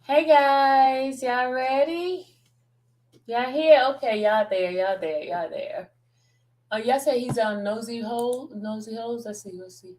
Hey guys, y'all ready? Y'all here? Okay, y'all there. Oh, y'all say he's on nosy holes. Let's see.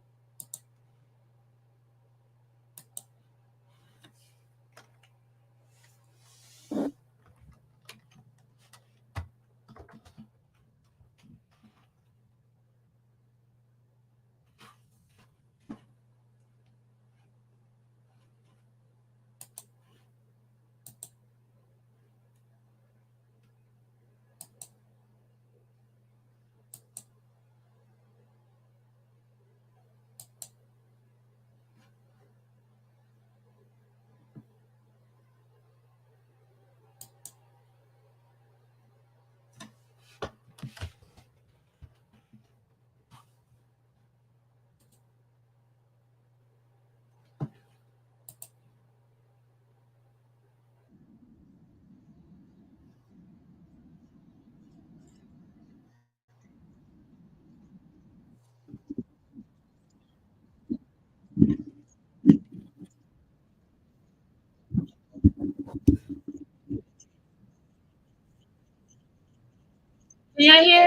Can y'all hear?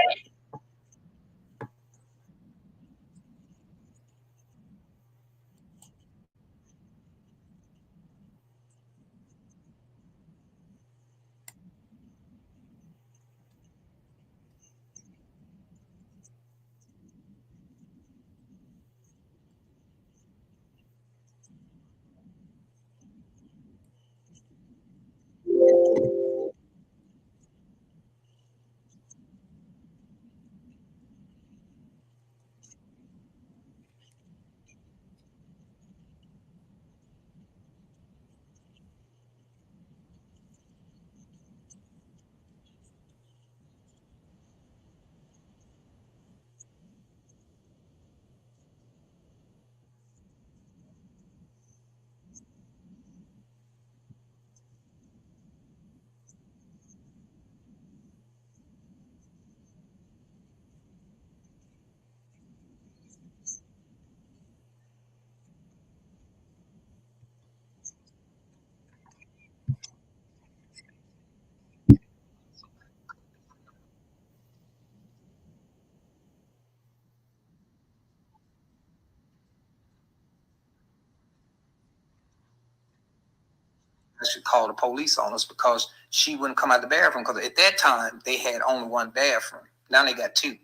Should call the police on us because she wouldn't come out the bathroom because at that time they had only one bathroom. Now they got two.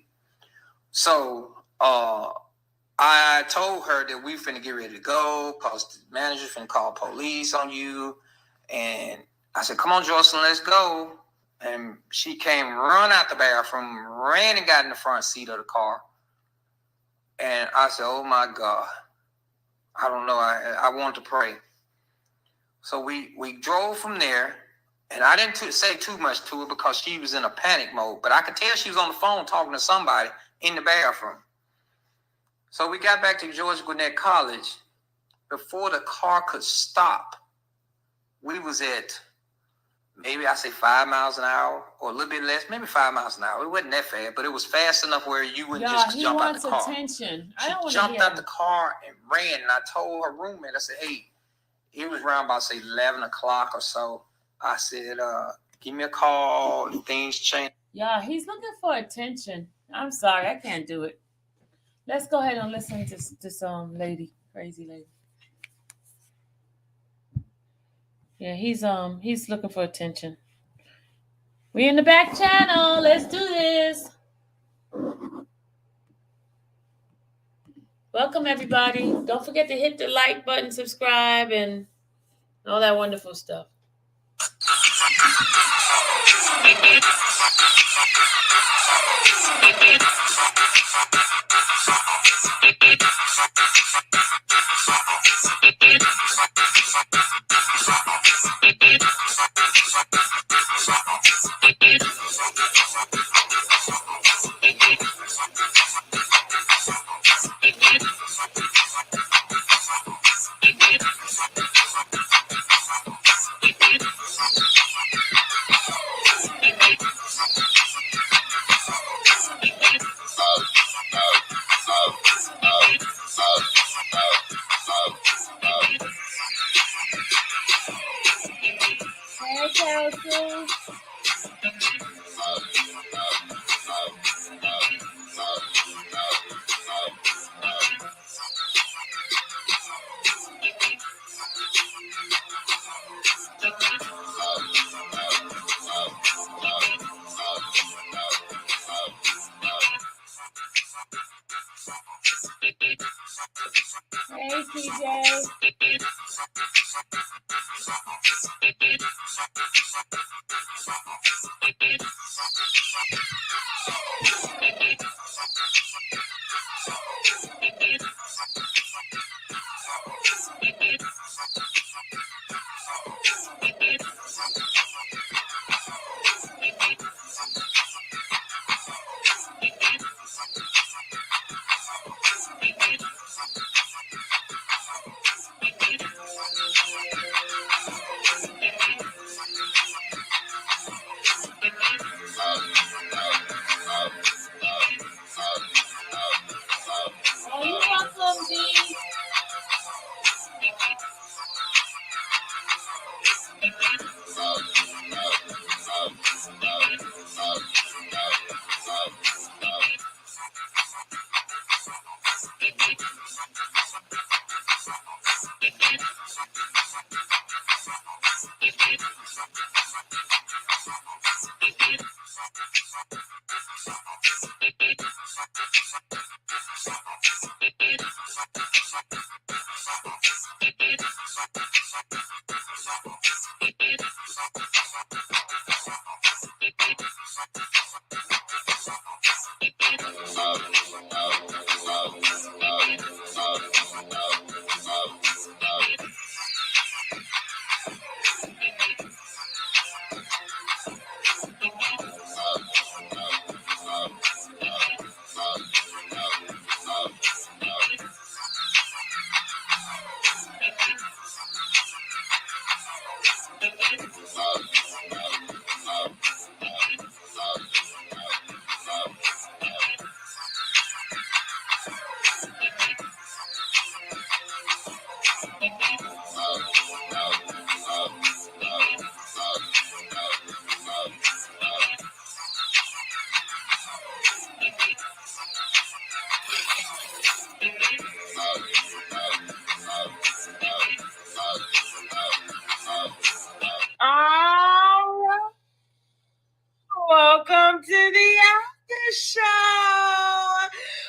So I told her that we finna get ready to go because the manager finna call police on you. And I said, come on, Jocelyn, let's go. And she came, run out the bathroom, ran and got in the front seat of the car. And I said, oh my God. I don't know. I wanted to pray. So we drove from there, and I didn't say too much to her because she was in a panic mode. But I could tell she was on the phone talking to somebody in the bathroom. So we got back to Georgia Gwinnett College. Before the car could stop, we was at maybe I say 5 miles an hour or a little bit less, maybe 5 miles an hour. It wasn't that fast, but it was fast enough where you wouldn't just jump out the car. Attention. She jumped out the car and ran, and I told her roommate, I said, hey, it was around about, say, 11 o'clock or so. I said, give me a call if things change. Yeah, he's looking for attention. I'm sorry, I can't do it. Let's go ahead and listen to this lady, crazy lady. Yeah, he's looking for attention. We in the back channel. Let's do this. Welcome everybody. Don't forget to hit the like button, subscribe, and all that wonderful stuff. too. Hey, TJ. Oh, you're welcome, D. Welcome to the after show.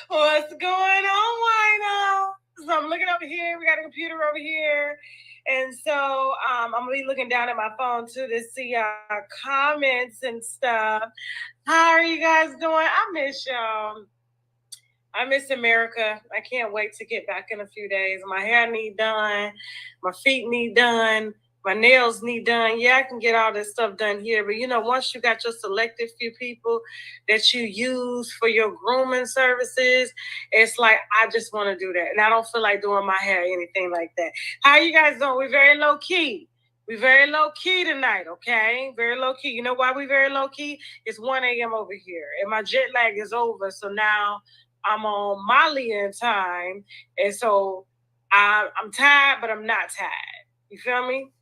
What's going on, Wino? So I'm looking over here. We got a computer over here. And so I'm going to be looking down at my phone too to see comments and stuff. How are you guys doing? I miss y'all. I miss America. I can't wait to get back in a few days. My hair need done. My feet need done. My nails need done. Yeah, I can get all this stuff done here. But, once you got your selected few people that you use for your grooming services, it's like, I just want to do that. And I don't feel like doing my hair or anything like that. How you guys doing? We're very low key. We're very low key tonight, okay? Very low key. You know why we're very low key? It's 1 a.m. over here. And my jet lag is over. So now I'm on Malian time. And so I'm tired, but I'm not tired. You feel me?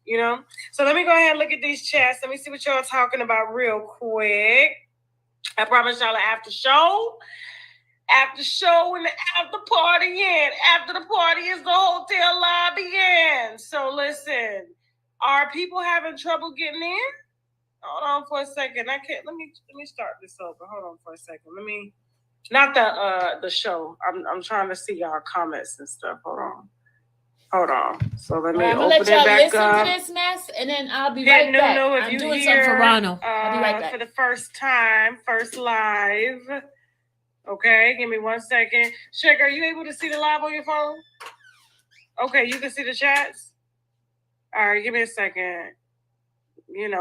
So let me go ahead and look at these chats. Let me see what y'all talking about real quick. I promise y'all an after show. After show and the after party in. After the party is the hotel lobby in. So listen, are people having trouble getting in? Hold on for a second. I can't. Let me start this over. Hold on for a second. Not the show. I'm trying to see y'all comments and stuff. Hold on. So let me I'm gonna open let y'all it back listen up. to this mess, and then I'll be right back. I'm doing something for Ronald. I'll be right back. For the first time, first live. Okay, give me 1 second. Shake, are you able to see the live on your phone? Okay, you can see the chats. All right, give me a second.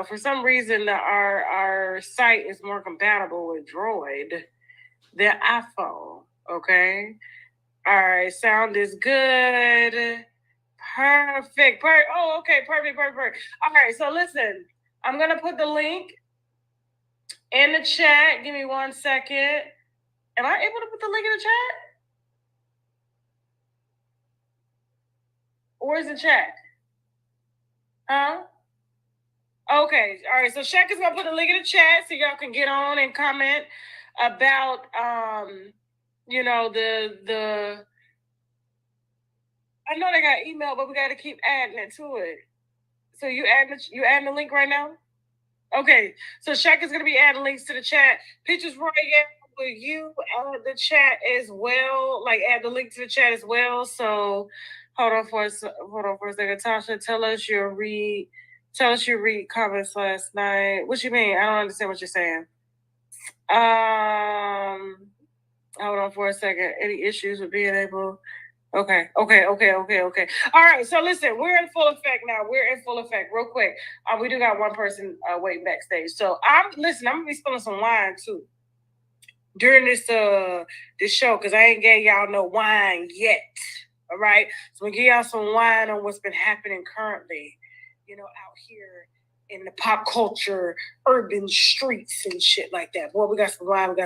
For some reason, our site is more compatible with Droid than iPhone. Okay. All right, sound is good. Perfect. Oh, okay, perfect. All right, so listen, I'm gonna put the link in the chat. Give me 1 second. Am I able to put the link in the chat? Where's the chat? Huh? Okay, all right. So Shaq is gonna put a link in the chat so y'all can get on and comment about the I know they got email, but we got to keep adding it to it. So you adding the link right now? Okay. So Shaq is gonna be adding links to the chat. Pictures Royale, will you add the chat as well? Like add the link to the chat as well. So hold on for a second. Tasha, tell us you read comments last night. What you mean? I don't understand what you're saying. Hold on for a second. Any issues with being able? Okay. All right. So listen, we're in full effect now. Real quick. We do got one person waiting backstage. So I'm gonna be spilling some wine too during this show because I ain't gave y'all no wine yet. All right. So I'm gonna give y'all some wine on what's been happening currently, out here in the pop culture, urban streets and shit like that. Boy, we got some wine. Okay.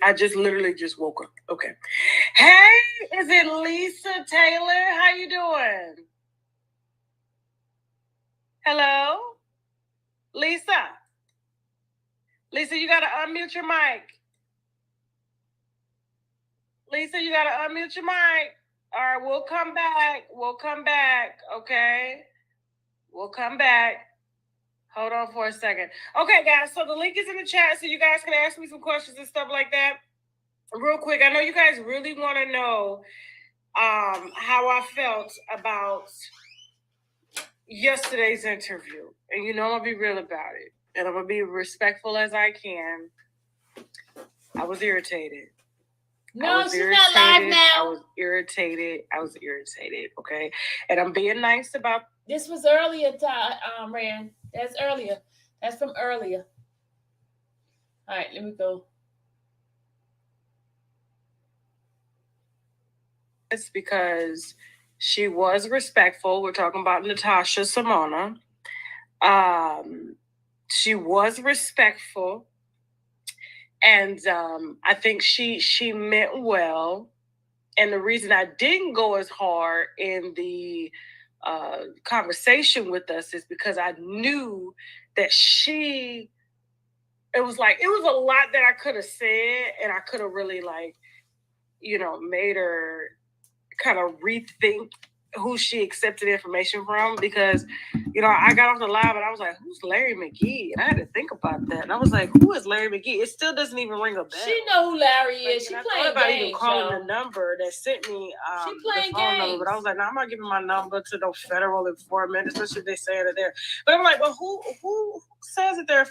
I just literally just woke up. Okay. Hey, is it Lisa Taylor? How you doing? Hello? Lisa, you gotta unmute your mic. Lisa, you gotta unmute your mic. All right, we'll come back. Okay. We'll come back. Hold on for a second. Okay, guys, so the link is in the chat so you guys can ask me some questions and stuff like that. Real quick, I know you guys really want to know how I felt about yesterday's interview. And I'm going to be real about it. And I'm going to be respectful as I can. I was irritated. No, she's not live now. I was irritated, okay? And I'm being nice about... This was earlier, Rand. That's earlier. That's from earlier. All right, let me go. It's because she was respectful. We're talking about Natasha Simona. She was respectful. And I think she meant well. And the reason I didn't go as hard in the conversation with us is because I knew that it was a lot that I could have said, and I could have really made her kind of rethink who she accepted information from, because I got off the live and I was like, who's Larry McGee? And I had to think about that, and I was like, who is Larry McGee? It still doesn't even ring a bell. She know who Larry is. She playing games, even calling the number that sent me she playing the phone games. number, but I was like, no, I'm not giving my number to no federal informant, especially if they say it there. But I'm like, well, who says that they're a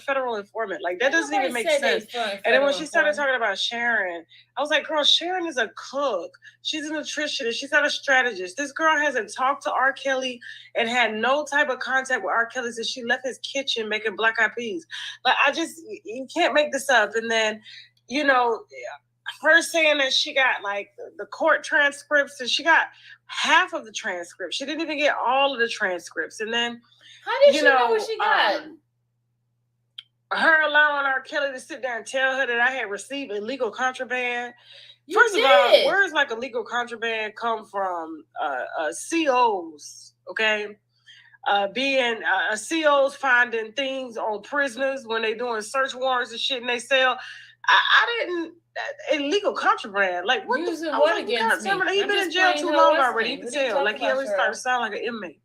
federal informant? Like, that doesn't even make sense. And then when she started talking about Sharon, I was like, girl, Sharon is a cook. She's a nutritionist. She's not a strategist. This girl hasn't talked to R. Kelly and had no type of contact with R. Kelly since she left his kitchen making black eyed peas. Like, you can't make this up. And then, her saying that she got like the court transcripts, and she got half of the transcripts. She didn't even get all of the transcripts. And then, how did she know what she got? Her allowing R. Kelly to sit there and tell her that I had received illegal contraband. First of all, where does illegal contraband come from? COs, okay? COs finding things on prisoners when they doing search warrants and shit, and they sell. I didn't illegal contraband. Like, what? Using what against me? He's been in jail too long already. You can tell. Like, he always started to sound like an inmate.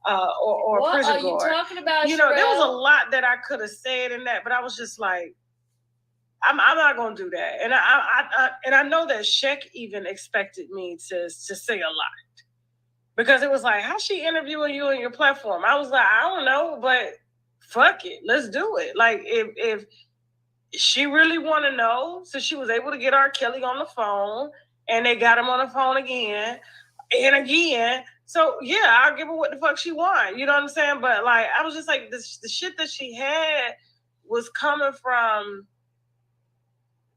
Or a prison guard. What are you talking about? There was a lot that I could have said in that, but I was just like, I'm not gonna do that. And I know that Sheck even expected me to say a lot, because it was like, how's she interviewing you on your platform? I was like, I don't know, but fuck it, let's do it. Like, if she really want to know, so she was able to get R. Kelly on the phone, and they got him on the phone again and again. So yeah, I'll give her what the fuck she want. You know what I'm saying? But like, I was just like, the shit that she had was coming from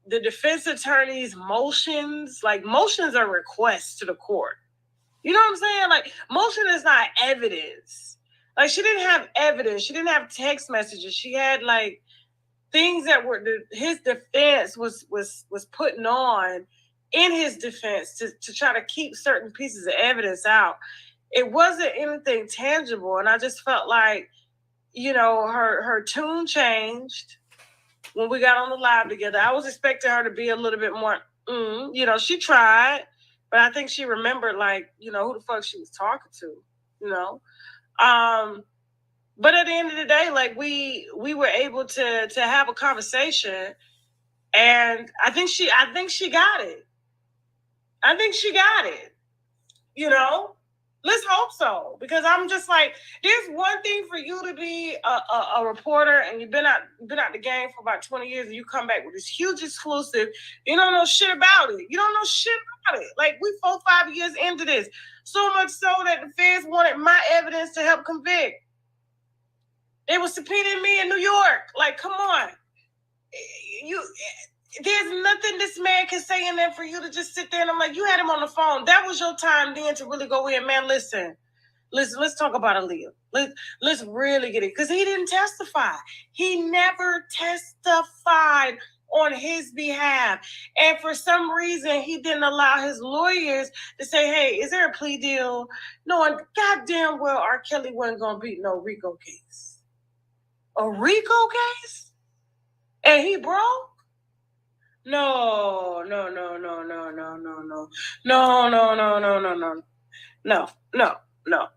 the defense attorney's motions. Like, motions are requests to the court. You know what I'm saying? Like, motion is not evidence. Like, she didn't have evidence. She didn't have text messages. She had like things that were his defense was putting on in his defense to try to keep certain pieces of evidence out. it wasn't anything tangible. And I just felt like, her tune changed when we got on the live together. I was expecting her to be a little bit more, she tried, but I think she remembered, like, who the fuck she was talking to, But at the end of the day, like, we were able to have a conversation, and I think she got it. I think she got it. Let's hope so, because I'm just like, there's one thing for you to be a reporter and you've been out the game for about 20 years, and you come back with this huge exclusive. You don't know shit about it. Like, we 4-5 years into this, so much so that the feds wanted my evidence to help convict. They were subpoenaing me in New York. Like, come on, there's nothing this man can say in there for you to just sit there. And I'm like, you had him on the phone. That was your time then to really go in, man. Listen, let's talk about Aaliyah. Let's really get it, because he didn't testify. He never testified on his behalf, and for some reason he didn't allow his lawyers to say, hey, is there a plea deal, knowing goddamn well R. Kelly wasn't gonna beat no RICO case. A RICO case? And he broke? No.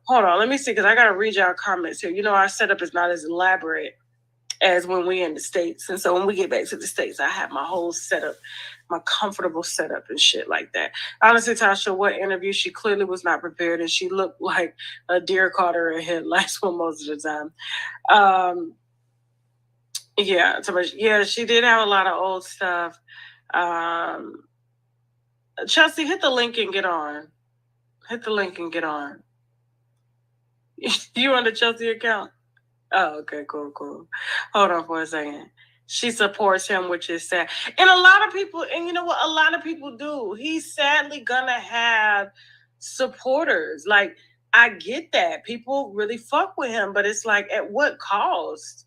Hold on, let me see, because I gotta read y'all comments here. Our setup is not as elaborate as when we in the States, and so when we get back to the States, I have my whole setup, my comfortable setup and shit like that. Honestly, Tasha, what interview? She clearly was not prepared, and she looked like a deer caught her in headlights for most of the time. Yeah, she did have a lot of old stuff. Chelsea, hit the link and get on. You on the Chelsea account? Oh, okay, cool. Hold on for a second. She supports him, which is sad. And a lot of people, and you know what? A lot of people do. He's sadly gonna have supporters. Like, I get that. People really fuck with him, but it's like, at what cost?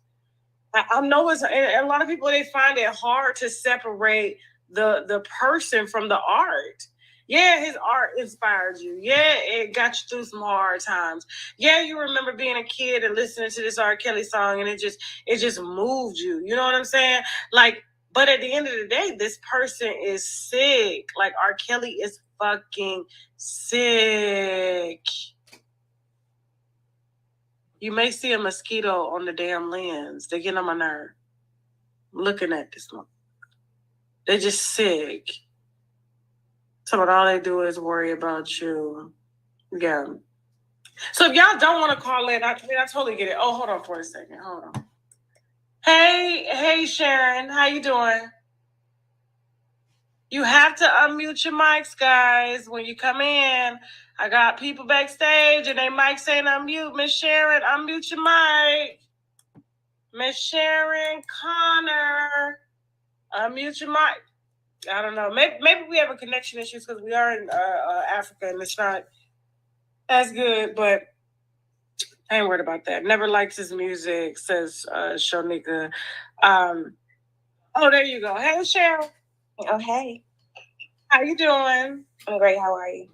I know a lot of people, they find it hard to separate the person from the art. Yeah, his art inspired you. Yeah, it got you through some hard times. Yeah, you remember being a kid and listening to this R. Kelly song, and it just moved you. You know what I'm saying? Like, but at the end of the day, this person is sick. Like, R. Kelly is fucking sick. You may see a mosquito on the damn lens. They get on my nerve. Looking at this one. They're just sick. So all they do is worry about you. Yeah. So if y'all don't want to call in, I totally get it. Oh, hold on for a second. Hold on. Hey, Sharon. How you doing? You have to unmute your mics, guys, when you come in. I got people backstage and they mic saying unmute. Miss Sharon, unmute your mic. Miss Sharon Connor, unmute your mic. I don't know. Maybe we have a connection issues because we are in Africa and it's not as good, but I ain't worried about that. Never likes his music, says Shonika. There you go. Hey, Cheryl. Oh, hey. How you doing? I'm great. How are you?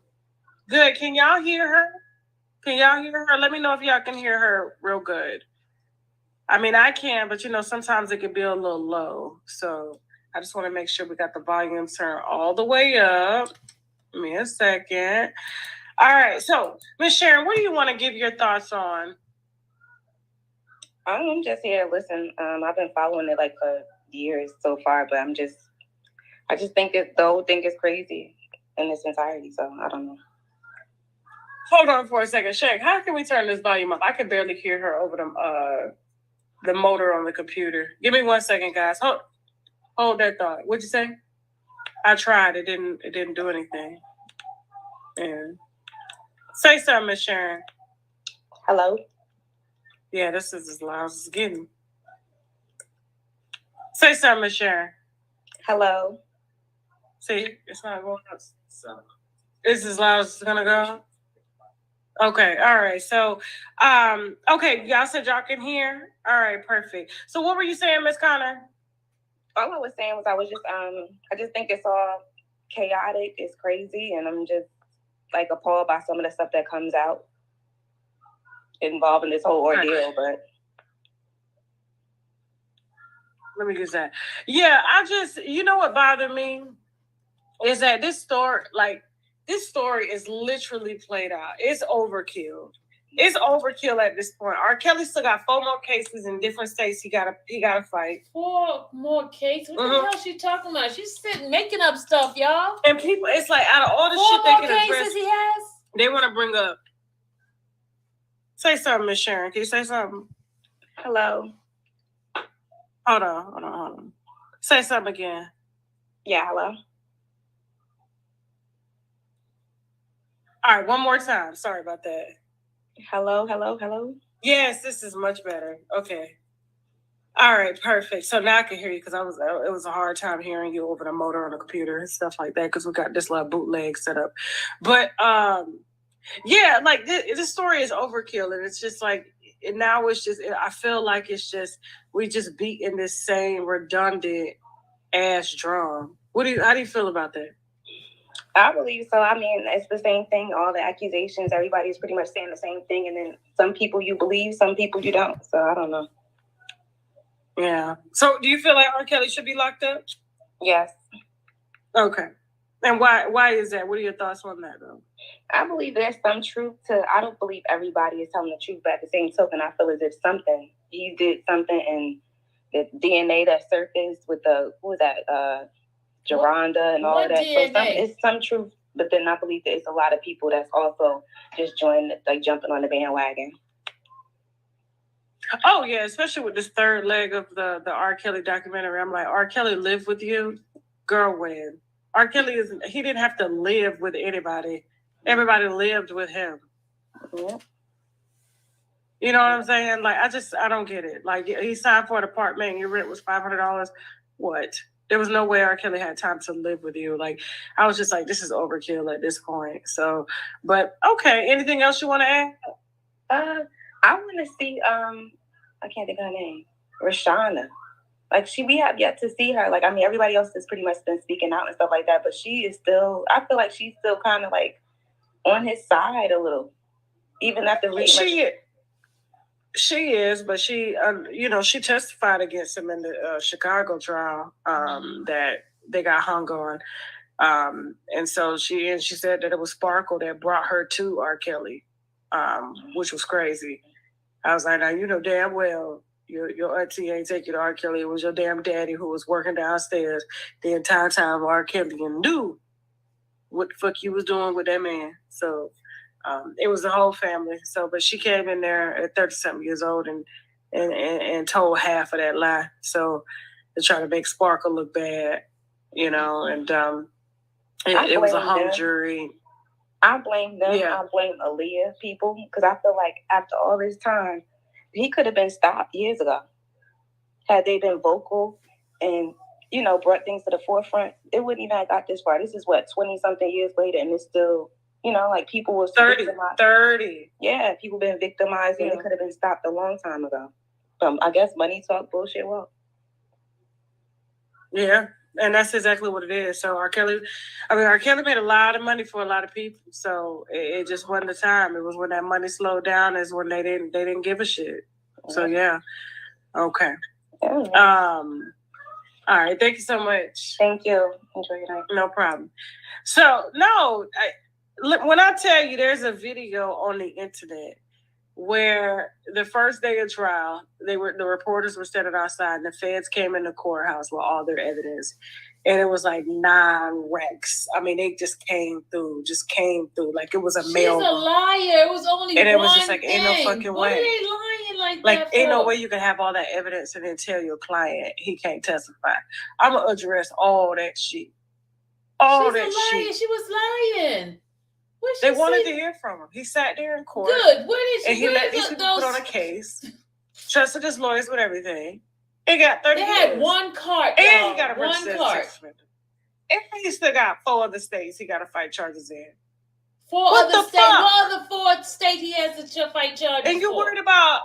Good. Can y'all hear her? Let me know if y'all can hear her real good. I mean, I can, but sometimes it can be a little low. So I just want to make sure we got the volume turned all the way up. Give me a second. All right. So, Miss Sharon, what do you want to give your thoughts on? I'm just here to listen. I've been following it like for years so far, but I just think the whole thing is crazy in its entirety. So I don't know. Hold on for a second, Shaq. How can we turn this volume up? I can barely hear her over the motor on the computer. Give me 1 second, guys. Hold that thought. What'd you say? I tried. It didn't do anything. Yeah. Say something, Miss Sharon. Hello? Yeah, this is as loud as it's getting. Say something, Miss Sharon. Hello? See, it's not going up. So it's as loud as it's gonna go. Okay, all right. So, okay, y'all said y'all can hear. All right, perfect. So, what were you saying, Miss Connor? All I was saying was I just think it's all chaotic. It's crazy, and I'm just like appalled by some of the stuff that comes out. involved in this whole ordeal, but let me get that. Yeah, you know what bothered me is that this story is literally played out. It's overkill. It's overkill at this point. R. Kelly still got 4 more cases in different states. He gotta fight. 4 more cases? What the hell is she talking about? She's sitting making up stuff, y'all. And people, it's like out of all the 4 shit they more can cases address, he has. they want to bring up. Say something, Miss Sharon. Can you say something? Hello. Hold on. Say something again. Yeah, hello. All right, one more time. Sorry about that. Hello. Yes, this is much better. Okay. All right, perfect. So now I can hear you because it was a hard time hearing you over the motor on the computer and stuff like that because we got this little bootleg set up. But yeah, like this story is overkill, and it's just like now it's just I feel like it's just we just beating this same redundant ass drum. How do you feel about that? I believe so. I mean, it's the same thing. All the accusations, everybody's pretty much saying the same thing, and then some people you believe, some people you don't. So I don't know. Yeah. So do you feel like R. Kelly should be locked up? Yes. Okay. And why is that? What are your thoughts on that, though? I believe there's some truth to. I don't believe everybody is telling the truth, but at the same token, I feel as if he did something, and the DNA that surfaced with Geronda and all of that. DNA? So it's some truth, but then I believe that it's a lot of people that's also just jumping on the bandwagon. Oh yeah, especially with this third leg of the R. Kelly documentary. I'm like, R. Kelly lived with you, girl. When R. Kelly he didn't have to live with anybody. Everybody lived with him. Yeah. You know what I'm saying? Like I don't get it. Like he signed for an apartment and your rent was $500. What? There was no way R. Kelly had time to live with you. Like I was just like, this is overkill at this point. So, but okay. Anything else you want to add? I want to see, I can't think of her name, Rashana. Like, we have yet to see her. Like, I mean, everybody else has pretty much been speaking out and stuff like that, but she is still, I feel like she's still kind of like on his side a little, even after She is, but she, she testified against him in the Chicago trial that they got hung on. And so she said that it was Sparkle that brought her to R. Kelly, which was crazy. I was like, now you know damn well your auntie ain't take you to R. Kelly. It was your damn daddy who was working downstairs the entire time R. Kelly and knew what the fuck you was doing with that man. So it was the whole family. So, but she came in there at 30-something years old and told half of that lie. So to try to make Sparkle look bad, and it was a hung jury. I blame them. Yeah. I blame Aaliyah people because I feel like after all this time, he could have been stopped years ago. Had they been vocal and, brought things to the forefront, it wouldn't even have got this far. This is 20-something years later, and it's still, like people were 30. Yeah, people been victimized, and it could have been stopped a long time ago. I guess money talk, bullshit walk. Yeah. And that's exactly what it is. So R. Kelly made a lot of money for a lot of people. So it just wasn't the time. It was when that money slowed down is when they didn't give a shit. So yeah. Okay. Yeah. All right. Thank you so much. Thank you. Enjoy your night. No problem. So when I tell you there's a video on the internet where the first day of trial, the reporters were standing outside and the feds came in the courthouse with all their evidence. And it was like 9 wrecks. I mean, they just came through like it was a mail. She's a liar. It was only and one it was just like, thing. Ain't no fucking What way. are they lying like that Like, ain't no for? way you can have all that evidence and then tell your client he can't testify. I'm going to address all that shit. She's a liar. She was lying. They wanted to hear from him. He sat there in court. Good. Where did she? And he let these people put on a case. Trusted his lawyers with everything. He got 30 years. They had one cart. And he got a one cart. And he still got 4 other states he got to fight charges in. 4 other states. What other 4 states he has to fight charges And you're for? worried about,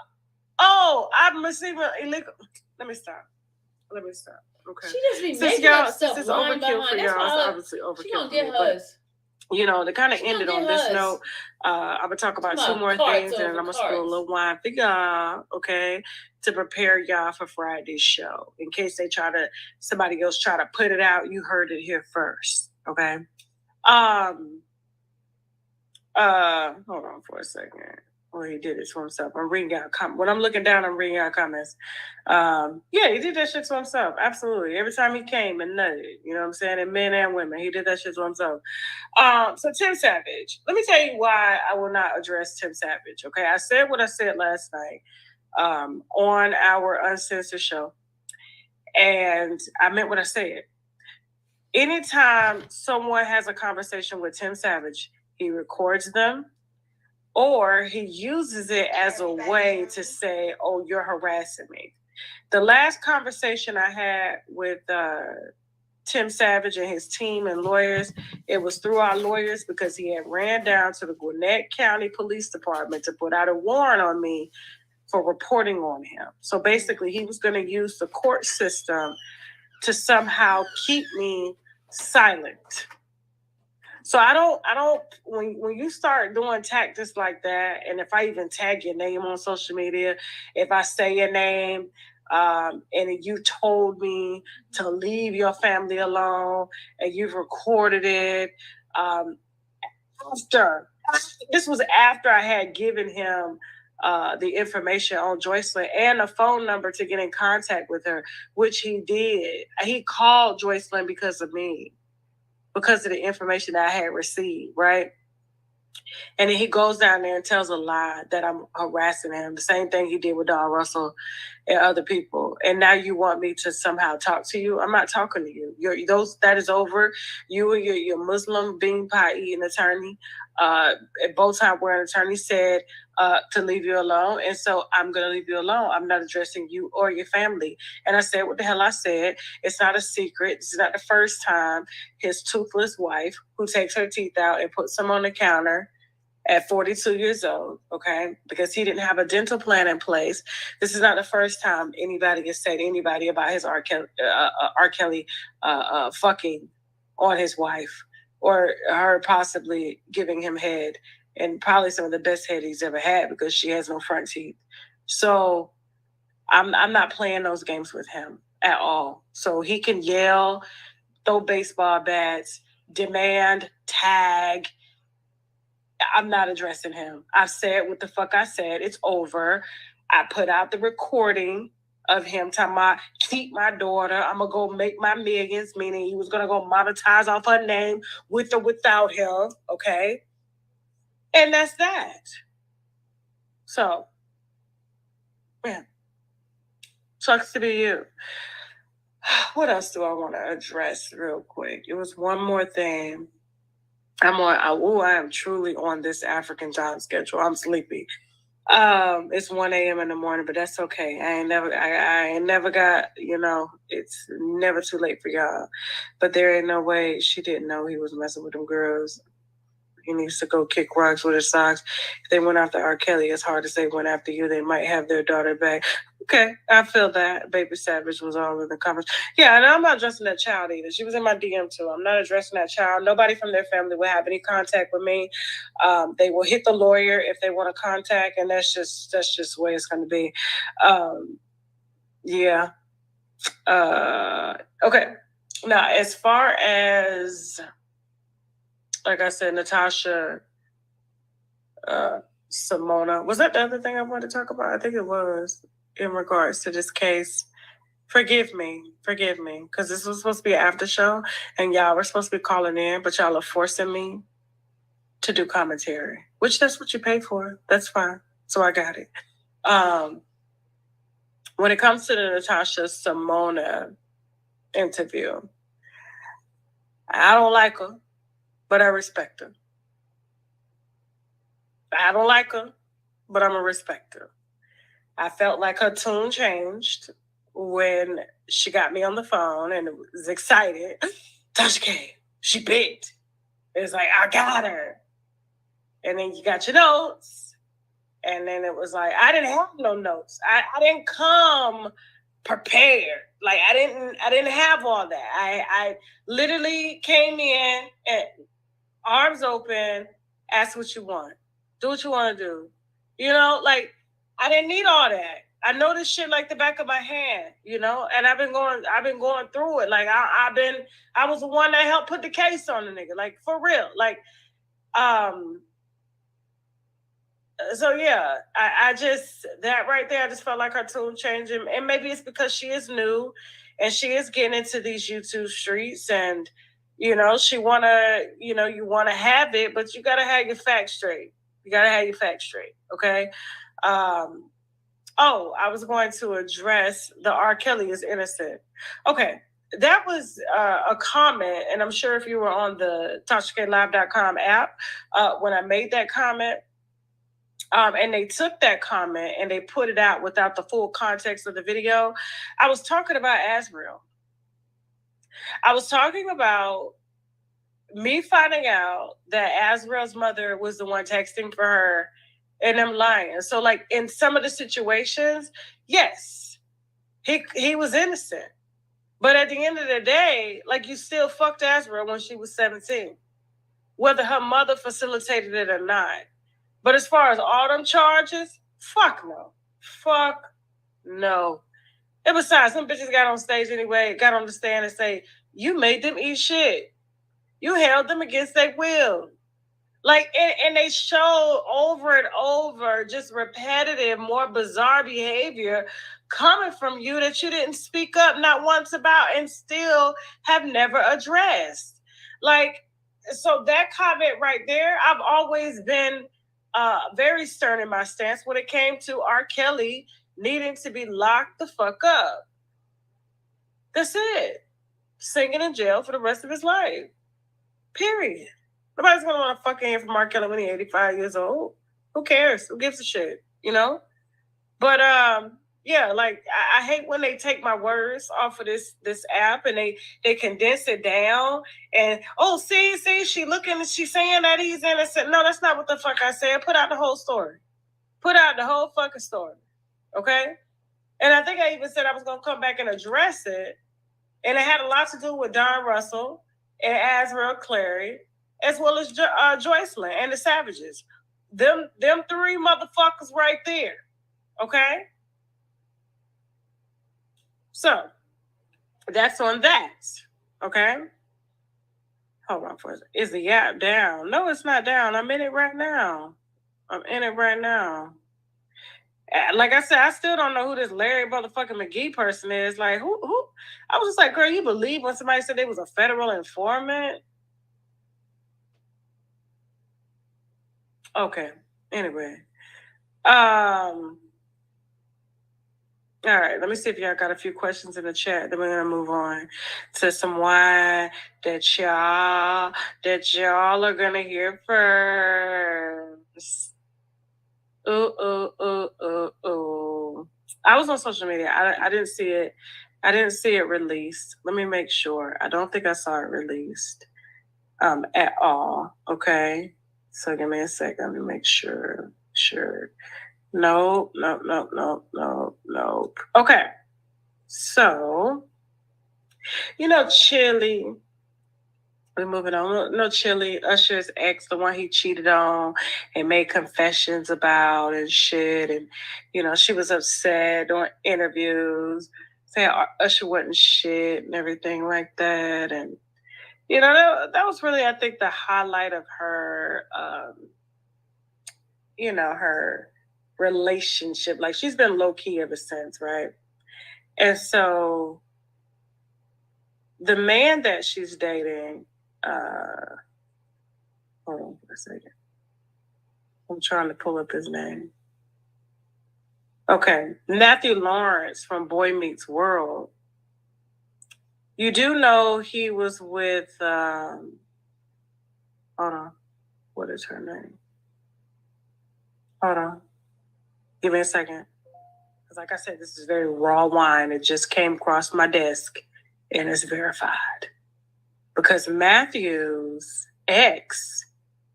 I'm receiving illegal. Let me stop. Okay. She just be making up stuff. This is overkill for y'all. It's obviously overkill. She gonna get hers. they kind of ended on this note. I'm gonna talk about two more things, and then I'm gonna spill a little wine for y'all, okay, to prepare y'all for Friday's show. In case somebody else try to put it out, you heard it here first, okay? Hold on for a second. Well, he did it to himself. I'm reading out comments. When I'm looking down, I'm reading out comments. Yeah, he did that shit to himself. Absolutely. Every time he came and nutted, you know what I'm saying? And men and women, he did that shit to himself. So Tim Savage, let me tell you why I will not address Tim Savage. Okay, I said what I said last night on our uncensored show, and I meant what I said. Anytime someone has a conversation with Tim Savage, he records them, or he uses it as a way to say, "Oh, you're harassing me." The last conversation I had with Tim Savage and his team and lawyers, it was through our lawyers because he had ran down to the Gwinnett County Police Department to put out a warrant on me for reporting on him. So basically, he was going to use the court system to somehow keep me silent. So I don't. When you start doing tactics like that, and if I even tag your name on social media, if I say your name, and you told me to leave your family alone, and you've recorded it, this was after I had given him the information on Joycelyn and a phone number to get in contact with her, which he did. He called Joycelyn because of me. Because of the information that I had received, right? And then he goes down there and tells a lie that I'm harassing him. The same thing he did with Don Russell and other people. And now you want me to somehow talk to you? I'm not talking to you. That is over. You and your Muslim bean pie eating attorney, bow tie wearing attorney said to leave you alone. And so I'm going to leave you alone. I'm not addressing you or your family. And I said what the hell I said. It's not a secret. This is not the first time his toothless wife, who takes her teeth out and puts them on the counter at 42 years old, okay, because he didn't have a dental plan in place. This is not the first time anybody has said anybody about his R. Kelly fucking on his wife or her possibly giving him head, and probably some of the best head he's ever had because she has no front teeth. So I'm not playing those games with him at all. So he can yell, throw baseball bats, demand, tag. I'm not addressing him. I said what the fuck I said. It's over. I put out the recording of him talking about keep my daughter. I'm going to go make my millions, meaning he was going to go monetize off her name with or without him, okay? And that's that. So, yeah. Sucks to be you. What else do I want to address real quick? It was one more thing. I am truly on this African time schedule. I'm sleepy. It's 1 a.m. in the morning, but that's okay. I ain't never got, it's never too late for y'all. But there ain't no way she didn't know he was messing with them girls. He needs to go kick rocks with his socks. If they went after R. Kelly, it's hard to say went after you. They might have their daughter back. Okay, I feel that. Baby Savage was all in the comments. Yeah, and I'm not addressing that child either. She was in my DM too. I'm not addressing that child. Nobody from their family will have any contact with me. They will hit the lawyer if they want to contact, and that's just the way it's going to be. Yeah. Okay. Now, as far as, like I said, Natasha Simona. Was that the other thing I wanted to talk about? I think it was in regards to this case. Forgive me, because this was supposed to be an after show, and y'all were supposed to be calling in, but y'all are forcing me to do commentary, which that's what you pay for. That's fine. So I got it. When it comes to the Natasha Simona interview, I don't like her, but I respect her. I don't like her, but I'm a respecter. I felt like her tune changed when she got me on the phone and was excited. Tasha came. She bit. It's like, I got her. And then you got your notes. And then it was like, I didn't have no notes. I didn't come prepared. Like I didn't have all that. I literally came in and arms open, ask what you want, do what you want to do. You know, like I didn't need all that. I know this shit like the back of my hand, you know, and I've been going through it. Like I was the one that helped put the case on the nigga, like for real. Like, so yeah, I just that right there, I just felt like her tune changing, and maybe it's because she is new, and she is getting into these YouTube streets, and you know she wanna, you know, you wanna have it, but you gotta have your facts straight. You gotta have your facts straight, okay? Oh, I was going to address the R. Kelly is innocent. Okay, that was a comment, and I'm sure if you were on the TashaKLive.com app when I made that comment. And they took that comment and they put it out without the full context of the video. I was talking about Azrael. I was talking about me finding out that Azrael's mother was the one texting for her and them lying. So, like in some of the situations, yes, he was innocent. But at the end of the day, like you still fucked Azrael when she was 17, whether her mother facilitated it or not. But as far as all them charges, fuck no. Fuck no. And besides, some bitches got on stage anyway, got on the stand and say, you made them eat shit. You held them against their will. Like, and they show over and over just repetitive, more bizarre behavior coming from you that you didn't speak up not once about and still have never addressed. Like, so that comment right there, I've always been very stern in my stance when it came to R. Kelly needing to be locked the fuck up. That's it. Singing in jail for the rest of his life. Period. Nobody's gonna want to fucking hear from R. Kelly when he's 85 years old. Who cares? Who gives a shit? You know? But yeah, like I hate when they take my words off of this app and they condense it down and see she looking and she's saying that he's innocent. No, that's not what the fuck I said. Put out the whole story. Put out the whole fucking story. Okay? And I think I even said I was gonna come back and address it. And it had a lot to do with Don Russell and Azrael Clary, as well as Joycelyn and the Savages. Them three motherfuckers right there. Okay? So, that's on that. Okay? Hold on for a second. Is the app down? No, it's not down. I'm in it right now. Like I said, I still don't know who this Larry motherfucking McGee person is. Like, who? I was just like, girl, you believe when somebody said they was a federal informant? Okay. Anyway. All right, let me see if y'all got a few questions in the chat. Then we're gonna move on to some wine that y'all are gonna hear first. Ooh. I was on social media. I didn't see it. I didn't see it released. Let me make sure. I don't think I saw it released at all. Okay. So give me a second. Let me make sure. Sure. Nope. Okay. So, Chili. We're moving on. No, Chili, Usher's ex, the one he cheated on and made confessions about and shit. And, she was upset doing interviews, saying Usher wasn't shit and everything like that. And, that was really, I think, the highlight of her, her relationship. Like, she's been low-key ever since, right? And so the man that she's dating, hold on for a second. I'm trying to pull up his name. Okay, Matthew Lawrence from Boy Meets World. You do know he was with, hold on, what is her name? Hold on, give me a second. Because like I said, this is very raw wine. It just came across my desk and it's verified. Because Matthew's ex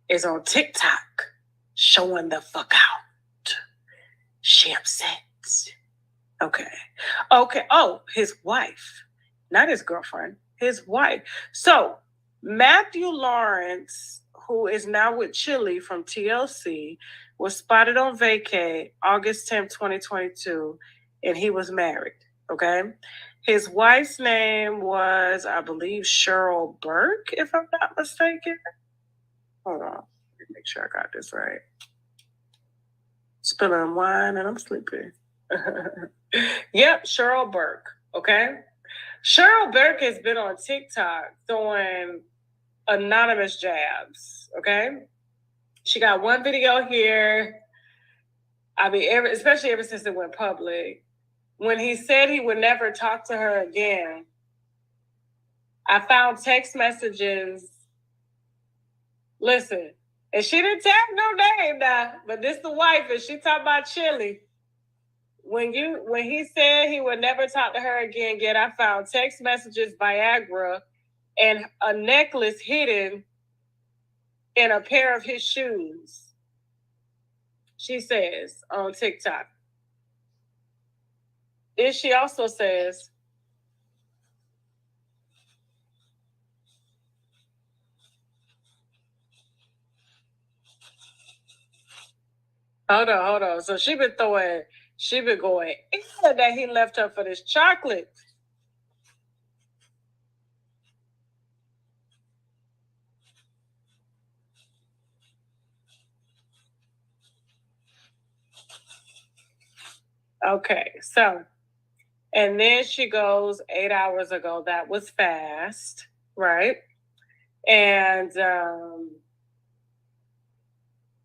is on TikTok showing the fuck out. She upset. Okay. Oh, his wife. Not his girlfriend. His wife. So, Matthew Lawrence, who is now with Chili from TLC, was spotted on vacay August 10th, 2022, and he was married. Okay. His wife's name was, I believe, Cheryl Burke, if I'm not mistaken. Hold on. Let me make sure I got this right. Spilling wine and I'm sleeping. Yep, Cheryl Burke. Okay. Cheryl Burke has been on TikTok throwing anonymous jabs. Okay. She got one video here. I mean, especially ever since it went public. When he said he would never talk to her again, I found text messages. Listen, and she didn't tag no name now, but this the wife, and she talking about Chili. When he said he would never talk to her again, yet I found text messages, Viagra, and a necklace hidden in a pair of his shoes. She says on TikTok. Then she also says, hold on. So she been going that he left her for this chocolate. Okay, so, and then she goes 8 hours ago. That was fast, right? And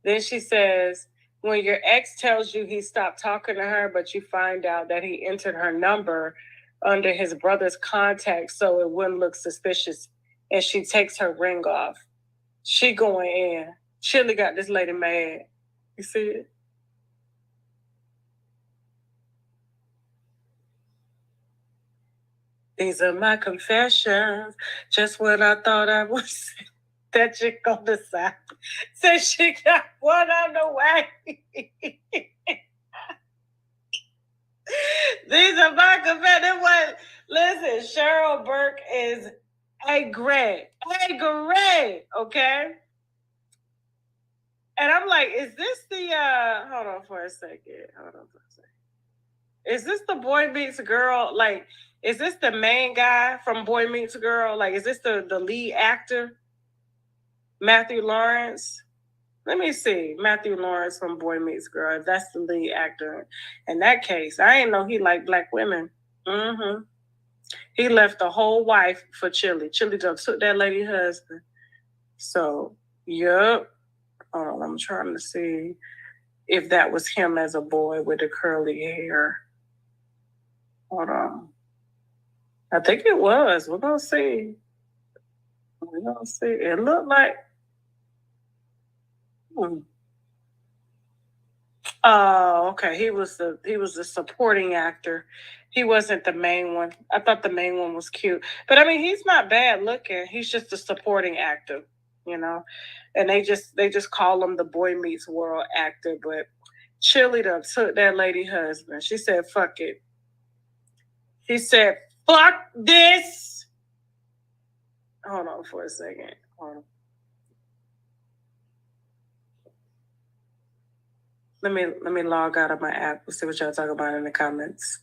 then she says, when your ex tells you he stopped talking to her, but you find out that he entered her number under his brother's contact so it wouldn't look suspicious, and she takes her ring off. She going in. Chili got this lady mad. You see it? These are my confessions. Just when I thought I was that chick on the side said she got one on the way. These are my confessions. Listen, Cheryl Burke is a great, okay? And I'm like, is this the hold on for a second. Is this the Boy Meets Girl? Like, is this the main guy from Boy Meets Girl? Like, is this the lead actor? Matthew Lawrence? Let me see. Matthew Lawrence from Boy Meets Girl. If that's the lead actor. In that case, I didn't know he liked black women. Mm-hmm. He left the whole wife for Chili. Chili just took that lady husband. So, yep. I'm trying to see if that was him as a boy with the curly hair. Hold on. I think it was. We're gonna see. It looked like. Oh, okay. He was the supporting actor. He wasn't the main one. I thought the main one was cute, but I mean, he's not bad looking. He's just a supporting actor, you know. And they just call him the Boy Meets World actor. But Chili done took that lady husband. She said, "Fuck it." She said, "Fuck this." Hold on for a second. Hold on. Let me log out of my app. We'll see what y'all talk about in the comments.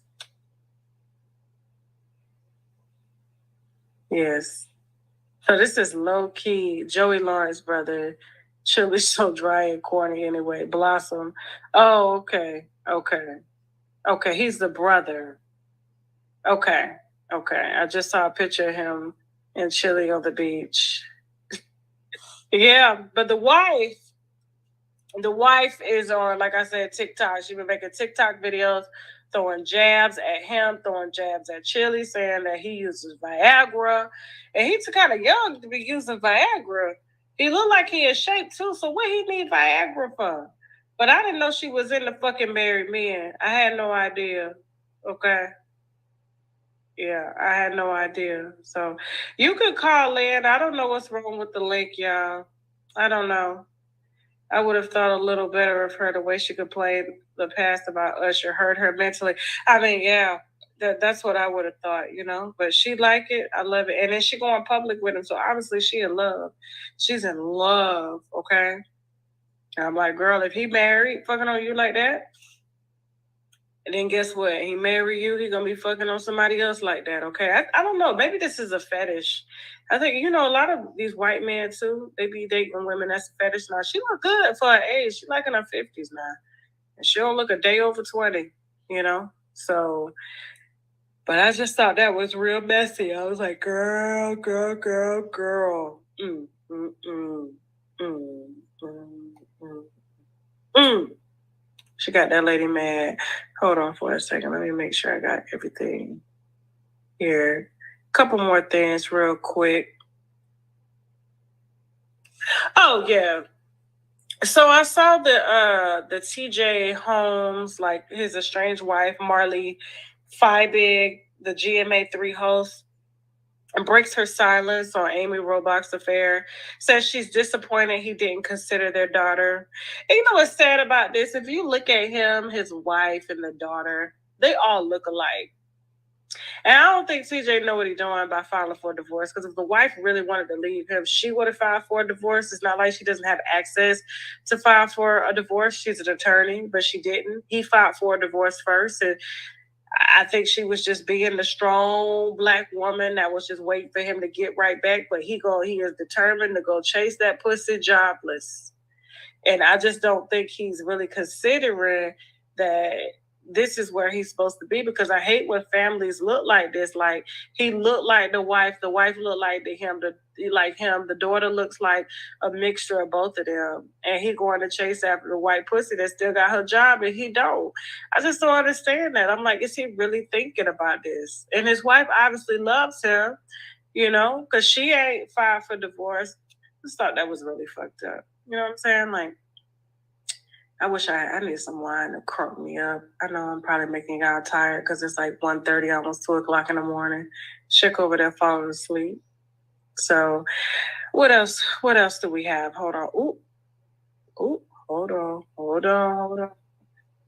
Yes. So this is low key. Joey Lawrence brother. Chili so dry and corny anyway. Blossom. Oh, okay. He's the brother. Okay. I just saw a picture of him in Chili on the beach. Yeah, but the wife is on, like I said, TikTok. She's been making TikTok videos, throwing jabs at him, throwing jabs at Chili, saying that he uses Viagra. And he's kind of young to be using Viagra. He looked like he in shape too, so what he need Viagra for? But I didn't know she was in the fucking Married Men. I had no idea. Okay. Yeah, I had no idea. So you could call in. I don't know what's wrong with the link, y'all. I don't know. I would have thought a little better of her, the way she could play the past about Usher hurt her mentally. I mean, yeah, That's what I would have thought, you know. But she like it. I love it. And then she go in public with him. So obviously she in love. She's in love, okay? And I'm like, girl, if he married, fucking on you like that, and then guess what? He marry you, he gonna be fucking on somebody else like that, okay? I don't know. Maybe this is a fetish. I think, you know, a lot of these white men too, they be dating women that's a fetish now. She look good for her age. She like in her 50s now. And she don't look a day over 20, you know? So, but I just thought that was real messy. I was like, girl, girl, girl, girl. Mm, mm, mm, mm, mm, mm, mm. She got that lady mad. Hold on for a second. Let me make sure I got everything here. Couple more things real quick. Oh yeah. So I saw the TJ Holmes, like his estranged wife, Marley Feibig, the GMA3 host, and breaks her silence on Amy Robach's affair. Says she's disappointed he didn't consider their daughter. And you know what's sad about this? If you look at him, his wife, and the daughter, they all look alike. And I don't think TJ know what he's doing by filing for a divorce. Because if the wife really wanted to leave him, she would have filed for a divorce. It's not like she doesn't have access to file for a divorce. She's an attorney, but she didn't. He filed for a divorce first, and I think she was just being the strong Black woman that was just waiting for him to get right back. But he is determined to go chase that pussy jobless. And I just don't think he's really considering that this is where he's supposed to be, because I hate when families look like this. Like, he looked like the wife looked like him, the daughter looks like a mixture of both of them, and he going to chase after the white pussy that still got her job and he don't. I just don't understand that. I'm like, is he really thinking about this? And his wife obviously loves him, you know, because she ain't filed for divorce. I just thought that was really fucked up. You know what I'm saying? Like, I wish I need some wine to crunk me up. I know I'm probably making y'all tired because it's like 1:30, almost 2 o'clock in the morning. Chick over there falling asleep. So what else? What else do we have? Hold on. Ooh, hold on.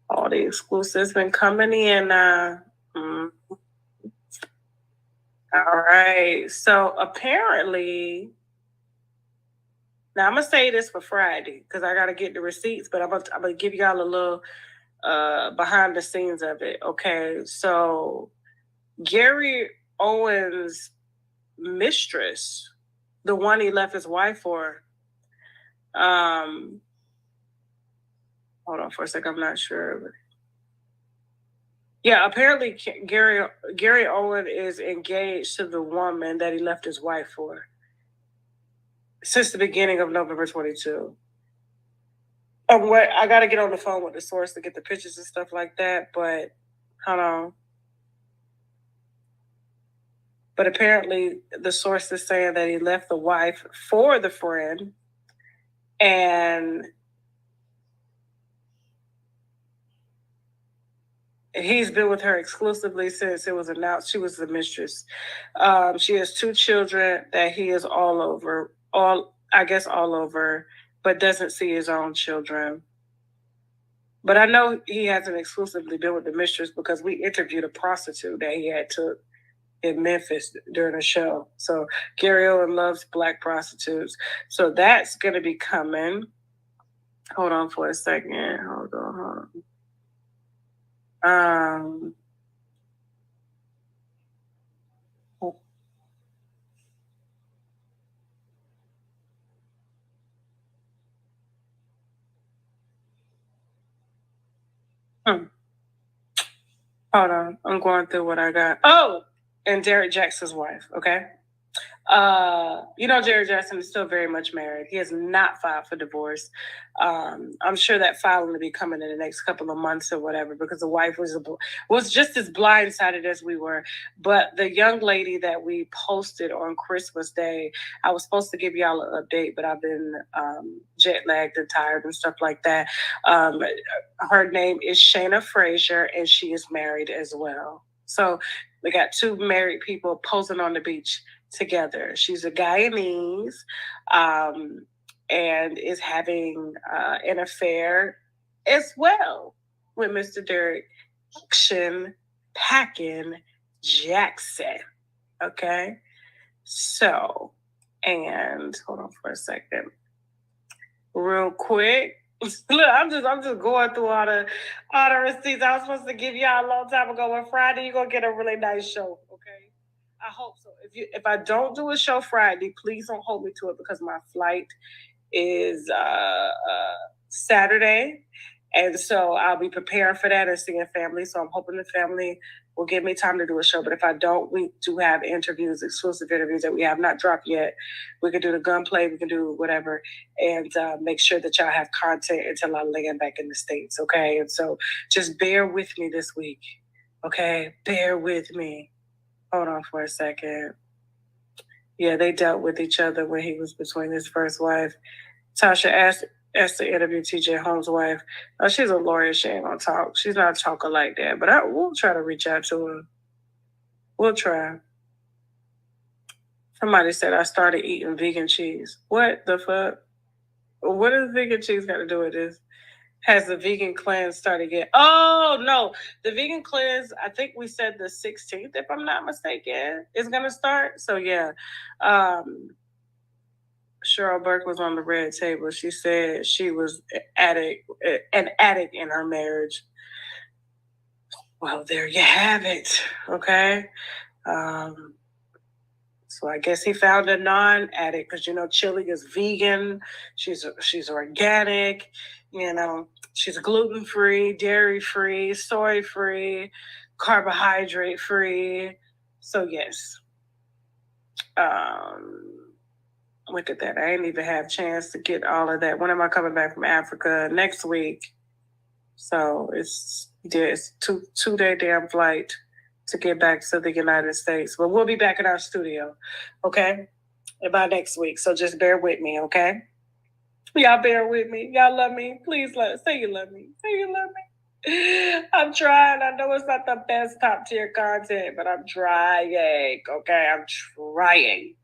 All the exclusives been coming in. All right. So apparently, now I'm gonna say this for Friday because I gotta get the receipts, but I'm gonna give y'all a little behind the scenes of it. Okay, so Gary Owens' mistress, the one he left his wife for, hold on for a second, I'm not sure. Yeah, apparently Gary Owen is engaged to the woman that he left his wife for since the beginning of November 22. What I got to get on the phone with the source to get the pictures and stuff like that, but hold on. But apparently the source is saying that he left the wife for the friend, and he's been with her exclusively since it was announced she was the mistress. She has 2 children that he is all over, but doesn't see his own children. But I know he hasn't exclusively been with the mistress because we interviewed a prostitute that he had took in Memphis during a show. So Gary Owen loves Black prostitutes. So that's going to be coming. Hold on for a second. Hold on. Hold on. I'm going through what I got. Oh, and Derek Jackson's wife. Okay. You know, Jerry Jackson is still very much married. He has not filed for divorce. I'm sure that filing will be coming in the next couple of months or whatever, because the wife was just as blindsided as we were. But the young lady that we posted on Christmas Day, I was supposed to give y'all an update, but I've been jet lagged and tired and stuff like that. Her name is Shayna Frazier, and she is married as well. So we got 2 married people posing on the beach together. She's a Guyanese, and is having an affair as well with Mr. Derek Jackson. Packing Jackson. Okay. So, and hold on for a second. Real quick. Look, I'm just going through all the receipts I was supposed to give y'all a long time ago. On Friday, you're gonna get a really nice show, okay? I hope so. If I don't do a show Friday, please don't hold me to it because my flight is Saturday. And so I'll be preparing for that and seeing family. So I'm hoping the family will give me time to do a show. But if I don't, we do have interviews, exclusive interviews that we have not dropped yet. We can do the gunplay, we can do whatever, and make sure that y'all have content until I land back in the States, okay? And so just bear with me this week, okay? Bear with me. Hold on for a second. Yeah, they dealt with each other when he was between his first wife. Tasha asked to interview TJ Holmes' wife. She's a lawyer. She ain't gonna talk. She's not a talker like that. But we'll try to reach out to her. We'll try. Somebody said I started eating vegan cheese. What the fuck? What does vegan cheese got to do with this? Has the vegan cleanse started yet? Oh, no. The vegan cleanse, I think we said the 16th, if I'm not mistaken, is going to start. So, yeah. Cheryl Burke was on the red table. She said she was an addict in her marriage. Well, there you have it. Okay. So I guess he found a non-addict because Chili is vegan. She's organic. She's gluten-free, dairy-free, soy-free, carbohydrate-free. So yes. Look at that. I ain't even have a chance to get all of that. When am I coming back from Africa? Next week. So it's two-day damn flight to get back to the United States. But we'll be back in our studio, okay? By next week. So just bear with me, okay? Y'all bear with me. Y'all love me. Please say you love me. Say you love me. I'm trying. I know it's not the best top tier content, but I'm trying, okay? I'm trying.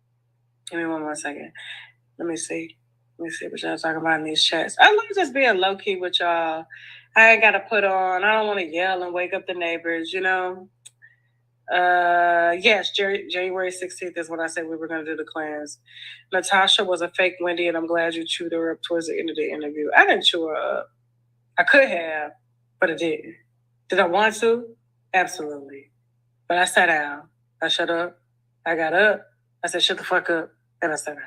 Give me one more second. Let me see what y'all talking about in these chats. I love just being low key with y'all. I ain't got to put on. I don't want to yell and wake up the neighbors, Yes, January 16th is when I said we were going to do the cleanse. Natasha was a fake Wendy, and I'm glad you chewed her up towards the end of the interview. I didn't chew her up. I could have, but I didn't. Did I want to? Absolutely. But I sat down. I shut up. I got up. I said, shut the fuck up. And I sat down.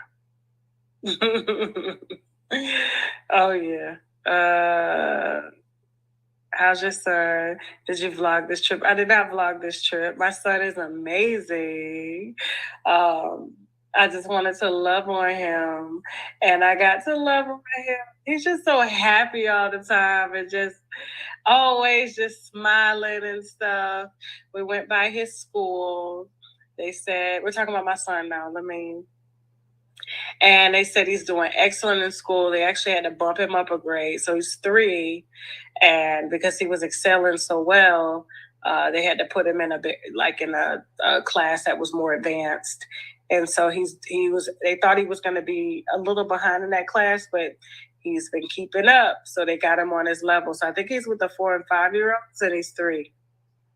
Oh, yeah. How's your son? Did you vlog this trip? I did not vlog this trip. My son is amazing. I just wanted to love on him, and I got to love on him. He's just so happy all the time and just always just smiling and stuff. We went by his school. They said, we're talking about my son now, and they said he's doing excellent in school. They actually had to bump him up a grade. So he's 3. And because he was excelling so well, they had to put him in a class that was more advanced. And so they thought he was going to be a little behind in that class, but he's been keeping up. So they got him on his level. So I think he's with the 4 and 5-year-olds, and he's 3.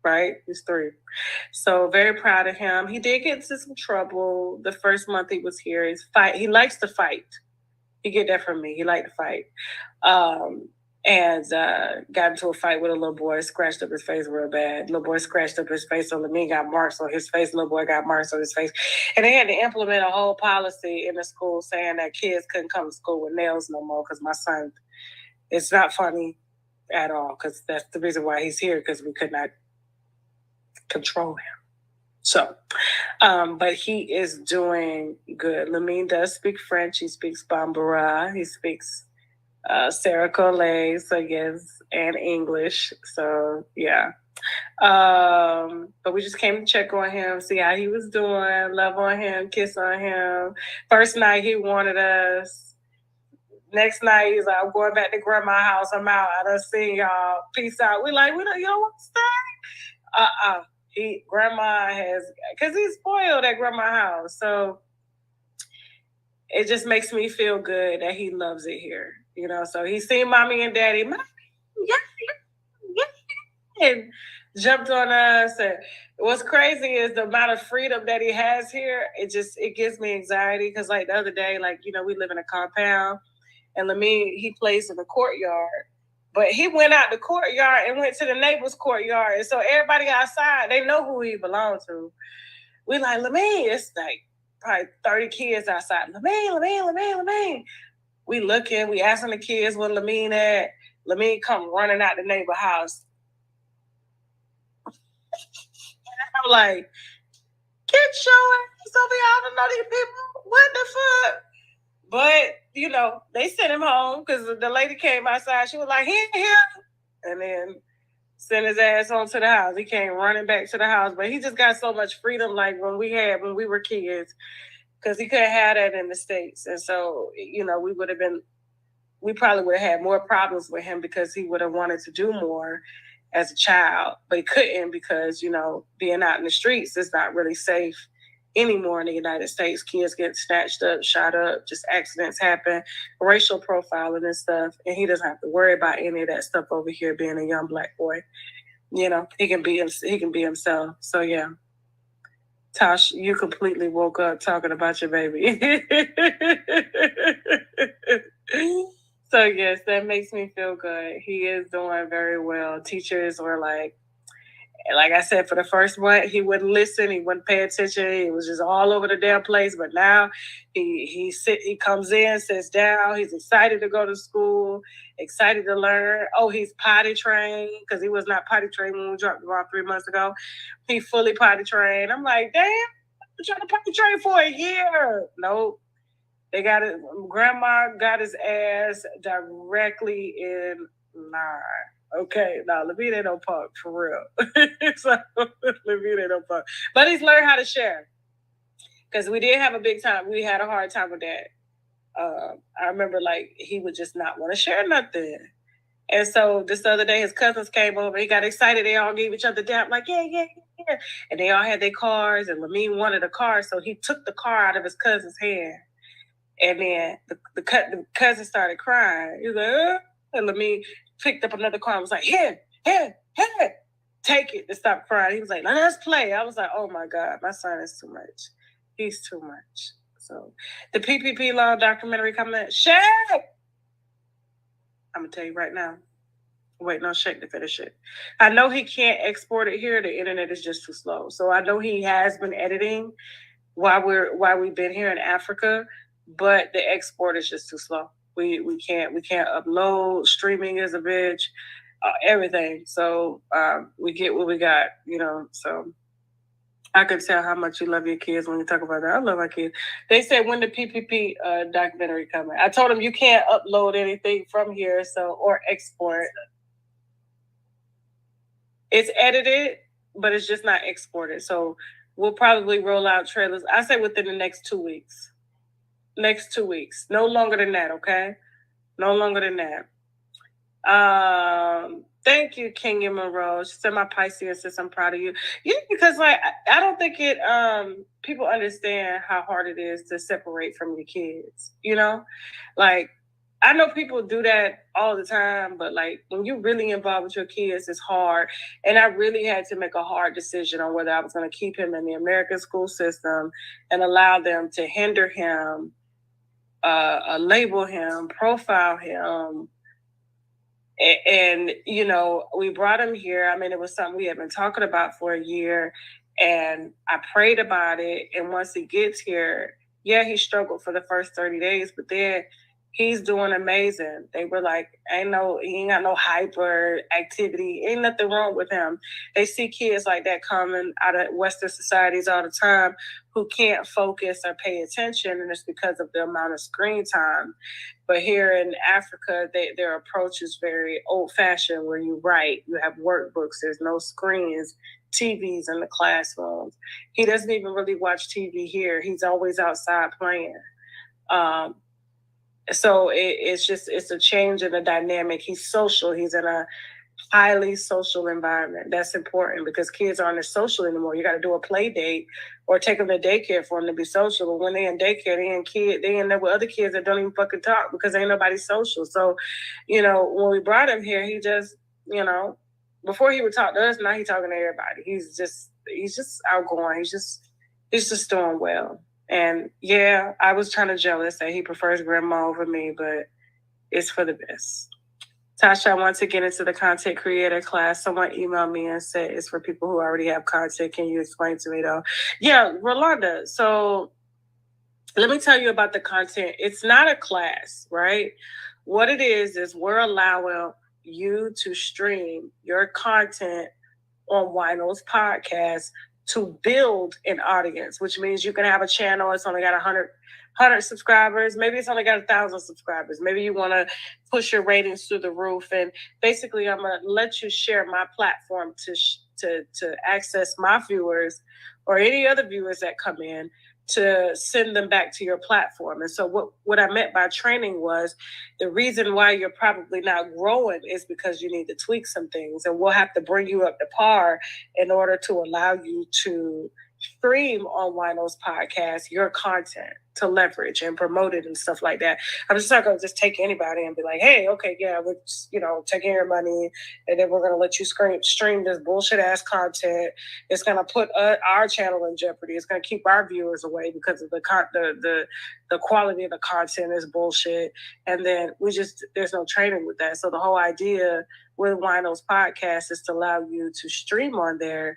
Right? He's 3. So very proud of him. He did get into some trouble the first month he was here. He likes to fight. He get that from me. He liked to fight. And got into a fight with a little boy, scratched up his face real bad. Little boy scratched up his face, so Lamine got marks on his face. Little boy got marks on his face. And they had to implement a whole policy in the school saying that kids couldn't come to school with nails no more because my son, it's not funny at all because that's the reason why he's here, because we could not control him. So, but he is doing good. Lamine does speak French. He speaks Bambara. He speaks Sarah Collet, so yes, and English. So yeah. But we just came to check on him, see how he was doing, love on him, kiss on him. First night he wanted us. Next night he's like, I'm going back to grandma's house. I'm out. I done seen y'all. Peace out. We like, you don't want to stay? Grandma has, because he's spoiled at grandma's house. So it just makes me feel good that he loves it here. So he's seen mommy and daddy. Mommy, yeah. And jumped on us. And what's crazy is the amount of freedom that he has here. It gives me anxiety because like the other day, like, you know, we live in a compound and Lamine, he plays in the courtyard. But he went out the courtyard and went to the neighbor's courtyard. And so everybody outside, they know who he belongs to. We like, Lamine, it's like probably 30 kids outside. Lamine. We looking, we asking the kids where Lamine at. Lamine come running out the neighbor house. I'm like, get your ass over here. I don't know these people. What the fuck? But, you know, they sent him home because the lady came outside. She was like, he ain't here. And then sent his ass home to the house. He came running back to the house. But he just got so much freedom like when we were kids. Because he couldn't have that in the States. And so, you know, we probably would have had more problems with him because he would have wanted to do more as a child, but he couldn't because, you know, being out in the streets is not really safe anymore in the United States. Kids get snatched up, shot up, just accidents happen, racial profiling and stuff. And he doesn't have to worry about any of that stuff over here being a young Black boy. You know, he can be himself. So yeah. Tosh, you completely woke up talking about your baby. So yes, that makes me feel good. He is doing very well. Teachers were like I said, for the first month, he wouldn't listen. He wouldn't pay attention. He was just all over the damn place. But now he comes in, sits down. He's excited to go to school, excited to learn. Oh, he's potty trained because he was not potty trained when we dropped him off 3 months ago. He fully potty trained. I'm like, damn, I'm trying to potty train for a year. Nope. They got it. Grandma got his ass directly in line. Okay, now Levine ain't no punk for real. So Levine ain't no punk, but he's learned how to share. Because we did have a big time. We had a hard time with that. I remember like he would just not want to share nothing. And so this other day, his cousins came over. He got excited. They all gave each other dap, like, yeah. And they all had their cars, and Lamine wanted a car, so he took the car out of his cousin's hand. And then the cousin started crying. He was like, and Lamine picked up another car and was like, here, take it, to stop crying. He was like, let's play. I was like, oh my God, my son is too much. He's too much. So the PPP law documentary coming out. Shake! I'm going to tell you right now. Wait, no, Shake to finish it. I know he can't export it here. The internet is just too slow. So I know he has been editing while we've been here in Africa, but the export is just too slow. We can't upload. Streaming is a bitch. Everything. So we get what we got, you know. So I could tell how much you love your kids when you talk about that. I love my kids. They said when the PPP documentary coming. I told them you can't upload anything from here, or export. It's edited, but it's just not exported. So we'll probably roll out trailers. I say within the next 2 weeks. Next 2 weeks. No longer than that, okay? No longer than that. Thank you, Kenya Monroe. She said my Pisces says I'm proud of you. Yeah, because like I don't think people understand how hard it is to separate from your kids. You know? Like I know people do that all the time, but like when you're really involved with your kids, it's hard. And I really had to make a hard decision on whether I was going to keep him in the American school system and allow them to hinder him, label him, profile him. And, you know, we brought him here. I mean, it was something we had been talking about for a year. And I prayed about it. And once he gets here, yeah, he struggled for the first 30 days, but then he's doing amazing. They were like, he ain't got no hyper activity. Ain't nothing wrong with him. They see kids like that coming out of Western societies all the time who can't focus or pay attention. And it's because of the amount of screen time. But here in Africa, their approach is very old fashioned where you write, you have workbooks, there's no screens, TVs in the classrooms. He doesn't even really watch TV here. He's always outside playing. So it's a change in the dynamic. He's social. He's in a highly social environment. That's important because kids aren't as social anymore. You got to do a play date or take them to daycare for them to be social. But when they're in daycare, they end up with other kids that don't even fucking talk because ain't nobody social. So, you know, when we brought him here, he just, you know, before he would talk to us, now he's talking to everybody. He's just outgoing. He's just doing well. And yeah, I was kind of jealous that he prefers grandma over me, but it's for the best. Tasha, I want to get into the content creator class. Someone emailed me and said it's for people who already have content. Can you explain to me though? Yeah, Rolanda. So let me tell you about the content. It's not a class, right? What it is we're allowing you to stream your content on Wino's podcast to build an audience, which means you can have a channel. It's only got 100 subscribers. Maybe it's only got 1,000 subscribers. Maybe you want to push your ratings through the roof. And basically, I'm going to let you share my platform to access my viewers or any other viewers that come in, to send them back to your platform. And so what I meant by training was the reason why you're probably not growing is because you need to tweak some things, and we'll have to bring you up to par in order to allow you to stream on Wino's podcast your content to leverage and promote it and stuff like that. I'm just not going to just take anybody and be like, hey, okay, yeah, we're just, taking your money, and then we're going to let you stream this bullshit ass content. It's going to put our channel in jeopardy. It's going to keep our viewers away because of the quality of the content is bullshit. And then there's no training with that. So the whole idea with Wino's podcast is to allow you to stream on there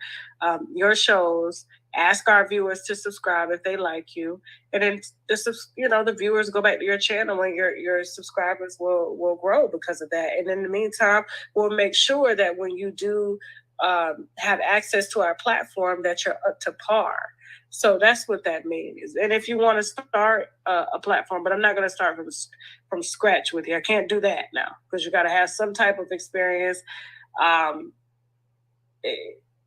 your shows, ask our viewers to subscribe if they like you, and then the viewers go back to your channel, and your subscribers will grow because of that. And in the meantime, we'll make sure that when you do have access to our platform, that you're up to par. So that's what that means. And if you want to start a platform, but I'm not going to start from scratch with you. I can't do that now because you got to have some type of experience.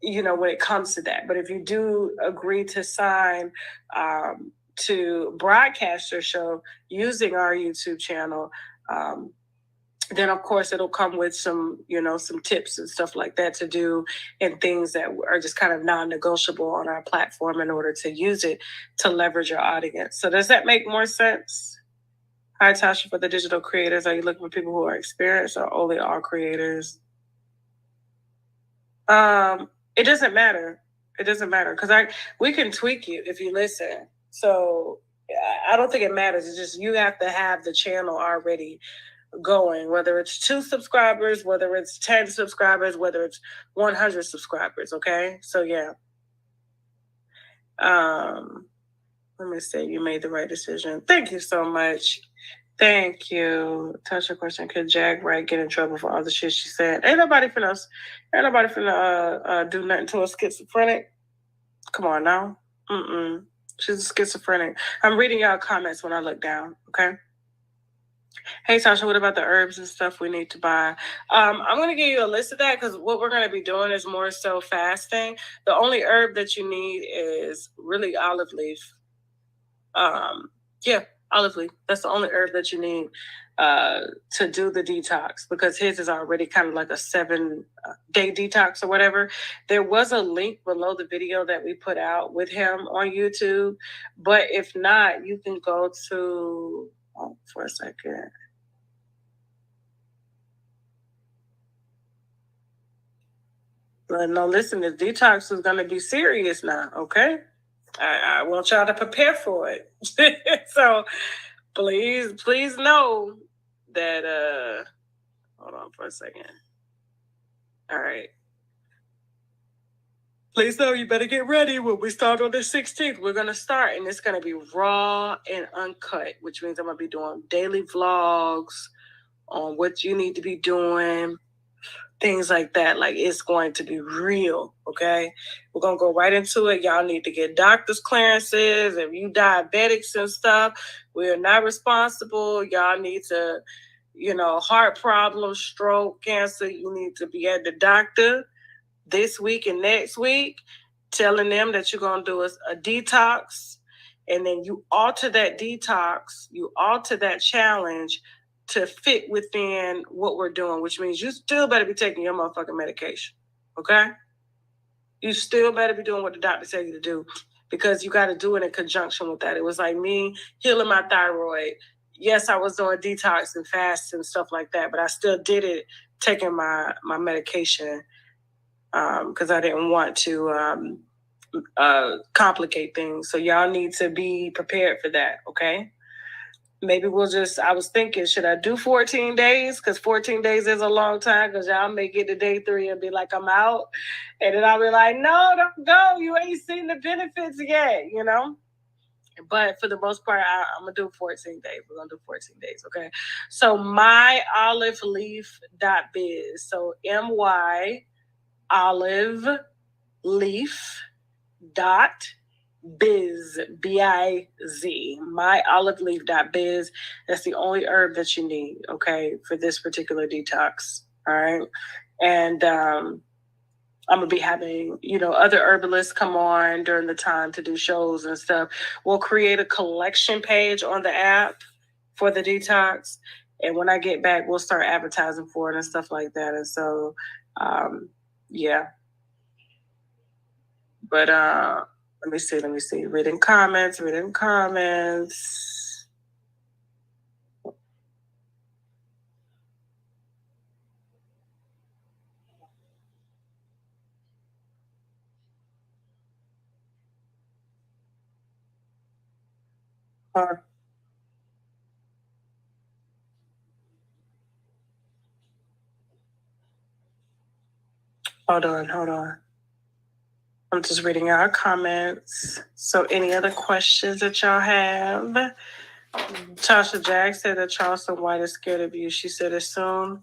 When it comes to that. But if you do agree to sign to broadcast your show using our YouTube channel, then of course it'll come with some tips and stuff like that to do, and things that are just kind of non-negotiable on our platform in order to use it to leverage your audience. So does that make more sense? Hi, Tasha, for the digital creators, are you looking for people who are experienced or only all creators? It doesn't matter. It doesn't matter because we can tweak you if you listen. So I don't think it matters. It's just you have to have the channel already going, whether it's 2 subscribers, whether it's 10 subscribers, whether it's 100 subscribers. Okay, so yeah. Let me say you made the right decision. Thank you so much. Thank you. Touch a question. Could Jag Wright get in trouble for all the shit she said? Ain't nobody finna do nothing to a schizophrenic. Come on now. She's a schizophrenic. I'm reading y'all comments when I look down. Okay. Hey Tasha, what about the herbs and stuff we need to buy? I'm going to give you a list of that because what we're going to be doing is more so fasting. The only herb that you need is really olive leaf. Olive leaf. That's the only herb that you need to do the detox, because his is already kind of like a 7-day detox or whatever. There was a link below the video that we put out with him on YouTube. But if not, you can go to... for a second. But no, listen, the detox is going to be serious now, okay? I want y'all to prepare for it. So please know that, hold on for a second. All right. Please know you better get ready when we start on the 16th. We're going to start, and it's going to be raw and uncut, which means I'm going to be doing daily vlogs on what you need to be doing, things like that. Like, it's going to be real, okay? We're going to go right into it. Y'all need to get doctor's clearances. If you diabetics and stuff, we are not responsible. Y'all need to, heart problems, stroke, cancer, you need to be at the doctor this week and next week, telling them that you're going to do a detox, and then you alter that detox, you alter that challenge to fit within what we're doing, which means you still better be taking your motherfucking medication, okay? You still better be doing what the doctor tell you to do, because you got to do it in conjunction with that. It was like me healing my thyroid. Yes, I was doing detox and fast and stuff like that, but I still did it taking my medication because I didn't want to complicate things. So y'all need to be prepared for that, okay? Maybe I was thinking, should I do 14 days? Because 14 days is a long time, because y'all may get to day 3 and be like, I'm out. And then I'll be like, no, don't go. You ain't seen the benefits yet, you know? But for the most part, I'm going to do 14 days. We're going to do 14 days, okay? So myoliveleaf.biz. So MY olive leaf dot biz, biz, myoliveleaf.biz. That's the only herb that you need, okay, for this particular detox. All right. And I'm gonna be having, other herbalists come on during the time to do shows and stuff. We'll create a collection page on the app for the detox, and when I get back, we'll start advertising for it and stuff like that. And so, yeah. But let me see. Reading comments. Hold on. I'm just reading our comments. So any other questions that y'all have? Tasha Jack said that Charleston White is scared of you. She said it soon.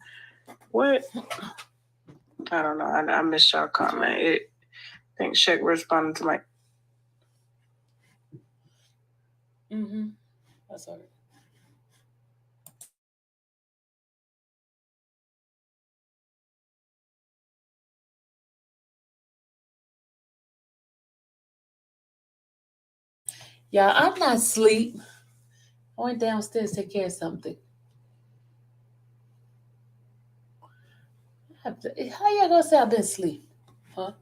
What? I don't know. I missed y'all comment. I think Shek responded to my... That's all right. Yeah, I'm not asleep. I went downstairs to take care of something. How y'all gonna say I've been asleep? Huh?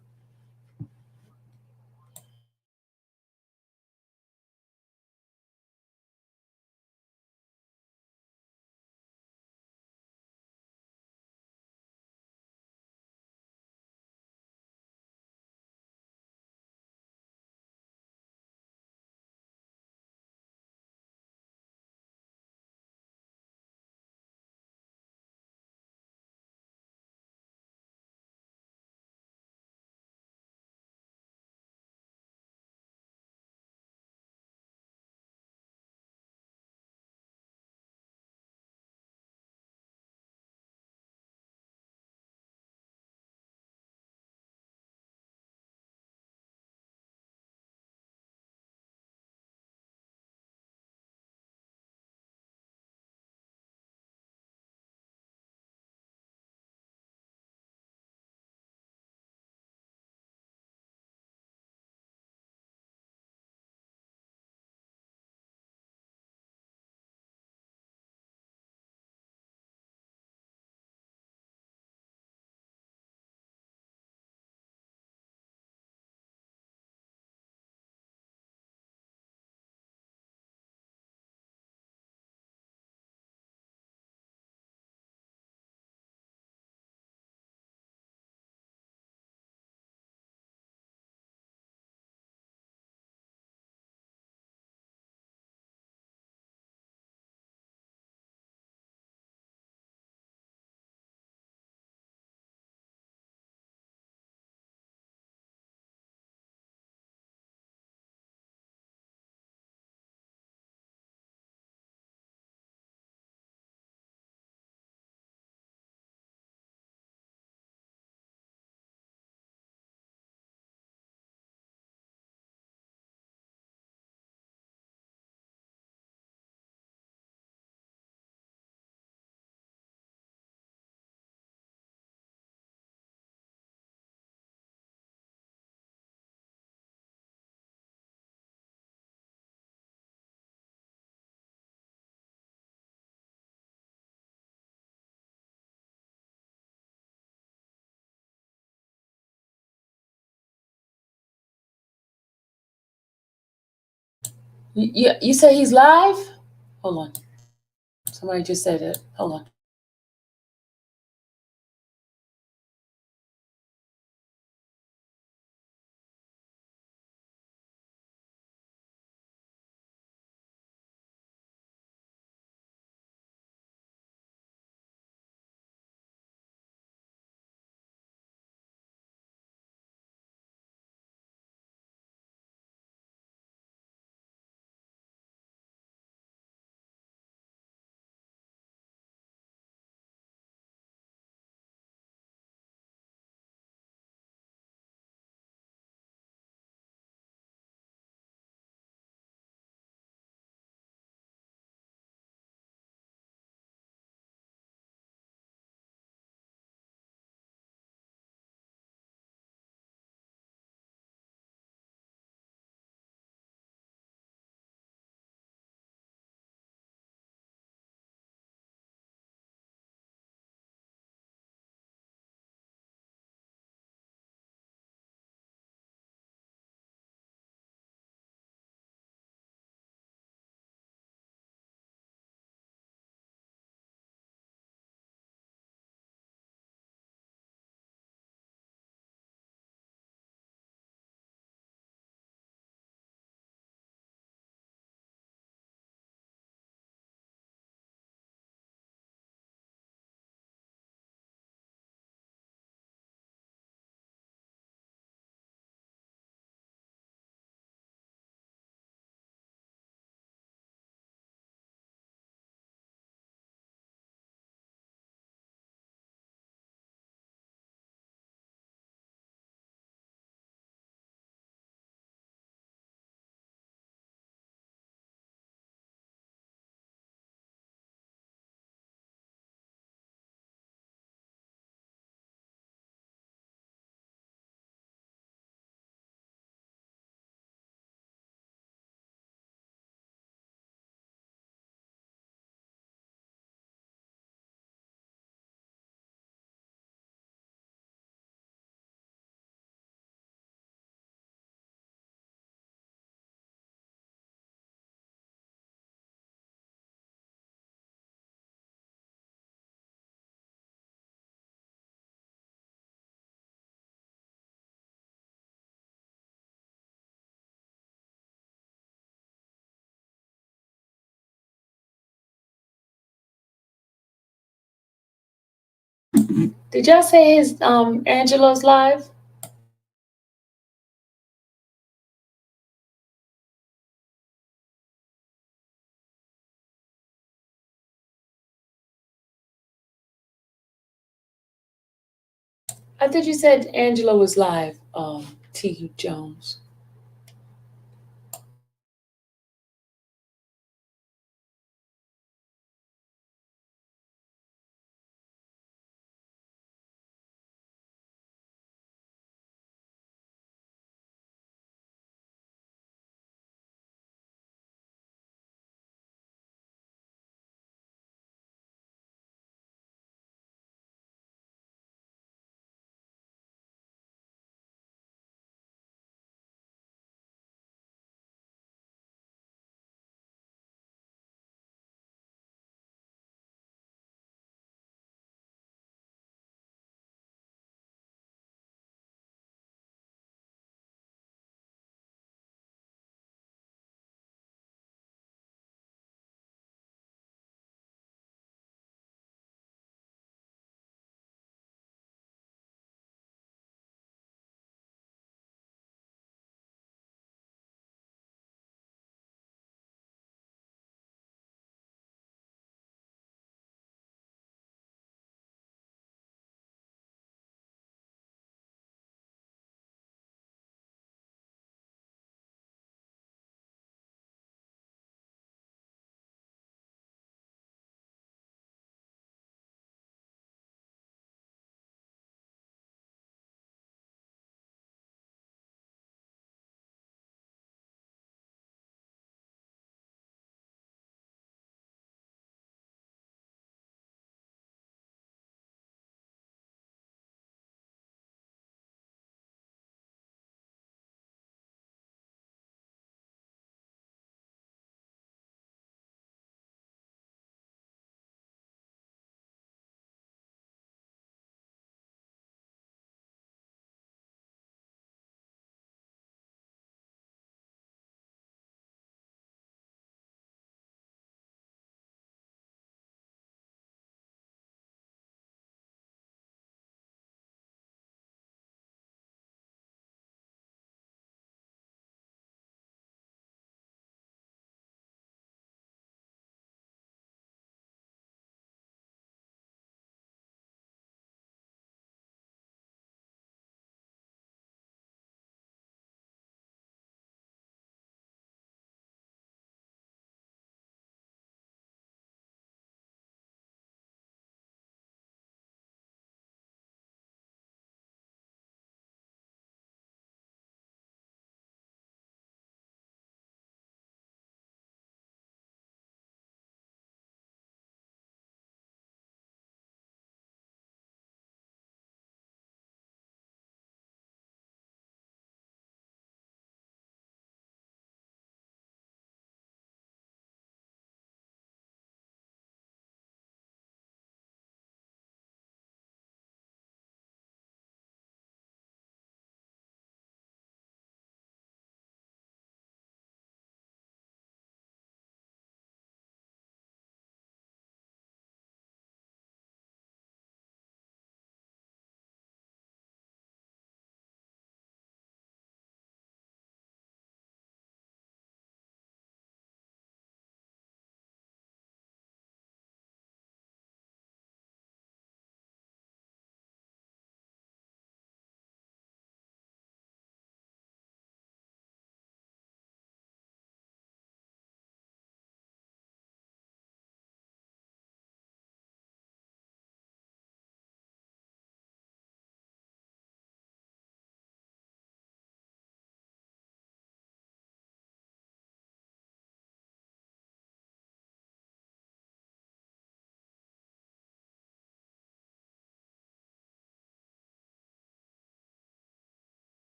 You say he's live? Hold on. Somebody just said it. Hold on. Did y'all say his Angelo's live? I thought you said Angelo was live. T. Jones.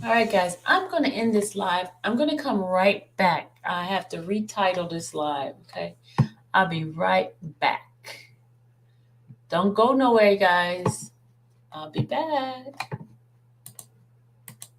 All right, guys, I'm going to end this live. I'm going to come right back. I have to retitle this live, okay? I'll be right back. Don't go nowhere, guys. I'll be back.